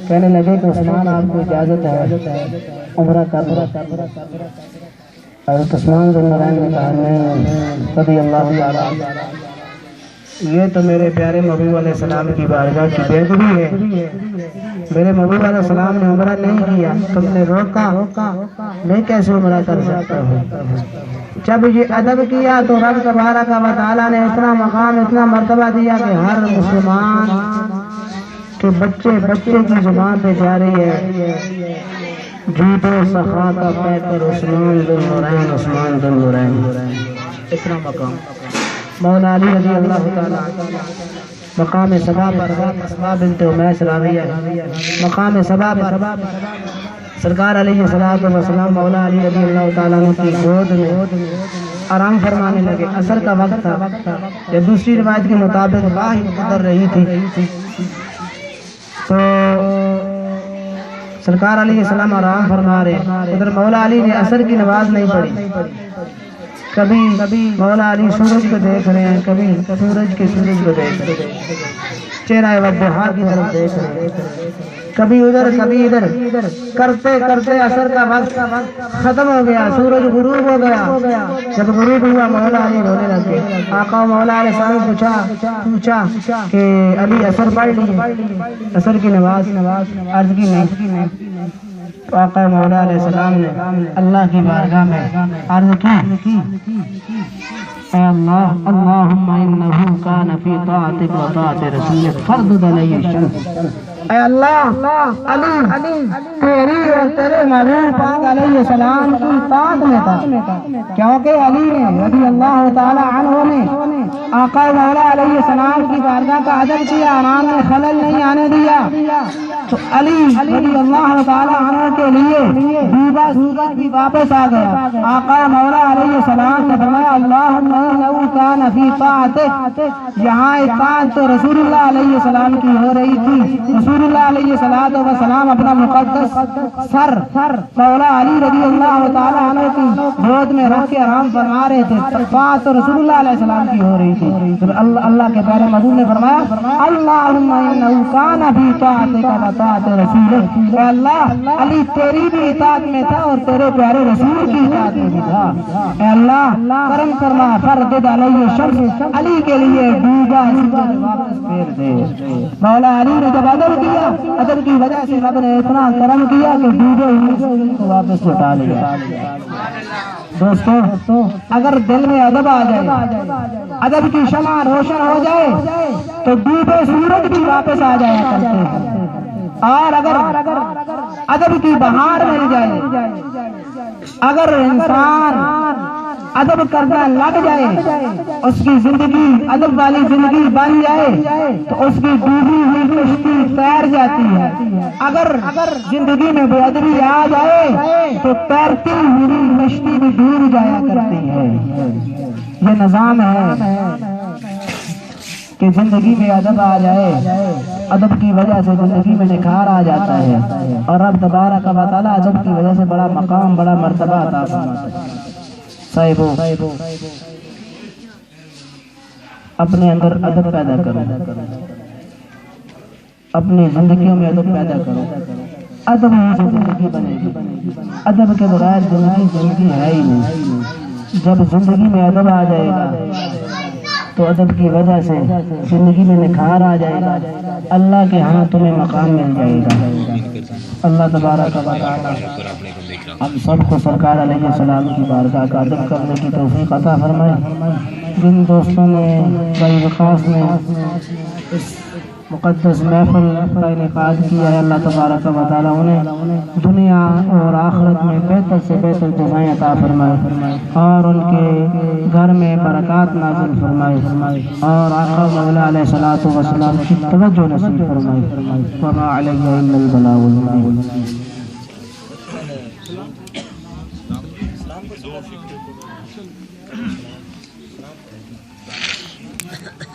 D: کہنے لگے کہ عثمان آپ کو اجازت ہے عمرہ کرنا، حضرت عثمان بن نورین نے کہا نہیں رضی اللہ تعالیٰ، یہ تو میرے پیارے محبوب علیہ السلام کی بارگاہ کی بے ادبی ہے۔ میرے محبوب علیہ السلام نے عمرہ نہیں کیا، تم نے روکا، میں کیسے عمرہ کر سکتا ہوں؟ جب یہ ادب کیا تو رب تبارک و تعالیٰ نے اتنا مقام اتنا مرتبہ دیا کہ ہر مسلمان کے بچے کی زبان پہ جاری ہے جود و سخا کا پیکر عثمان ذو النورین عثمان ذو النورین، اتنا مقام مولا علی رضی اللہ تعالیٰ مقام صبا پر اسماء بنت امیس راویہ مقام صبا پر سرکار علیہ السلام مولا علی رضی اللہ تعالیٰ کی گود میں آرام فرمانے لگے. عصر کا وقت تھا. جب دوسری روایت کے مطابق باہر گزر رہی تھی تو سرکار علیہ السلام آرام فرما رہے. ادھر مولا علی نے عصر کی نماز نہیں پڑھی. کبھی مولا علی سورج کو دیکھ رہے ہیں، کبھی سورج کو دیکھ رہے ہیں، چہرہ وضحا کی طرف دیکھ رہے ہیں، کبھی ادھر کرتے کرتے عصر کا وقت ختم ہو گیا، سورج غروب ہو گیا. جب غروب ہوا مولا علی رونے لگے. آقا مولا علیہ السلام پوچھا کہ علی عصر پڑھ لیے؟ عصر کی نماز عرض کی نہیں. تو آقا مولا علیہ السلام نے اللہ کی بارگاہ میں عرض کی، اے اللہ اللہم انہو کان فی طاعتک و طاعت رسولک فردد علیہ الشمس. اے اللہ علی تیری اور تیرے محبوب پاک علیہ السلام کی طاعت میں تھا، کیونکہ علی نے رضی اللہ تعالی عنہ نے آقا مولا علیہ السلام کی بارگاہ کا ادب کیا، آرام میں خلل نہیں آنے دیا. تو علی رضی اللہ تعالی عنہ کے لیے ڈوبا بھی واپس آ گیا. آقا مولا علیہ السلام نے فرمایا اللہم انہو کان فی طاعتک. یہاں اطاعت تو رسول اللہ علیہ السلام کی ہو رہی تھی. رسول اللہ علیہ السلام اپنا مقدس سر مولا علی رضی اللہ تعالی عنہ کی گود میں رکھ کے آرام فرما رہے تھے. اطاعت تو رسول اللہ علیہ السلام کی ہو رہی تھی. اللہ کے پیارے محبوب نے فرمایا اللہم انہو کان فی طاعتک و طاعت رسولک. اے اللہ علی تیری بھی اطاعت میں تھا اور تیرے پیارے رسول کی اطاعت میں بھی تھا. اے اللہ کرم فرما فردد علیہ الشمس. علی کے لیے ڈوبا سورج واپس پھیر دے. مولا علی نے جب ادب کی وجہ سے رب نے اتنا کرم کیا کہ ڈوبے ہوئے سورج کو واپس لوٹا لیا. دوستو اگر دل میں ادب آ جائے، ادب کی شمع روشن ہو جائے تو ڈوبے سورج بھی واپس آ جایا کرتے ہیں. اور اگر ادب کی بہار مل جائے، اگر انسان ادب کرنا لگ جائے، اس کی زندگی ادب والی زندگی بن جائے تو اس کی ڈوبی ہوئی کشتی تیر جاتی ہے. اگر زندگی میں بے ادبی آ جائے تو تیرتی ہوئی کشتی بھی ڈوب جایا کرتی ہے. یہ نظام ہے کہ زندگی میں ادب آ جائے، ادب کی وجہ سے زندگی میں نکھار آ جاتا ہے اور رب تبارک و تعالی ادب کی وجہ سے بڑا مقام بڑا مرتبہ عطا فرماتا ہے. صاحبو اپنے اندر ادب پیدا کرو، اپنی زندگیوں میں ادب پیدا کرو. ادب ہی سے زندگی بنے گی. ادب کے بغیر زندگی ہے ہی نہیں. جب زندگی میں ادب آ جائے گا تو ادب کی وجہ سے زندگی میں نکھار آ جائے گا، اللہ کے ہاں تمہیں مقام مل جائے گا. اللہ تبارک و تعالی ہم سب کو سرکار علیہ السلام کی بارگاہ کا ادب کرنے کی توفیق عطا فرمائے. جن دوستوں نے بڑی وقاص نے اس مقدس محفل کا انعقاد کیا ہے، اللہ تبارک و تعالی انہیں دنیا اور آخرت میں بہتر سے بہتر جزائیں عطا فرمائے اور ان کے گھر میں برکات نازل فرمائے اور آقا مولا علیہ الصلوۃ والسلام کی توجہ نصیب فرمائے. وما علیہ الا البلاغ المبین.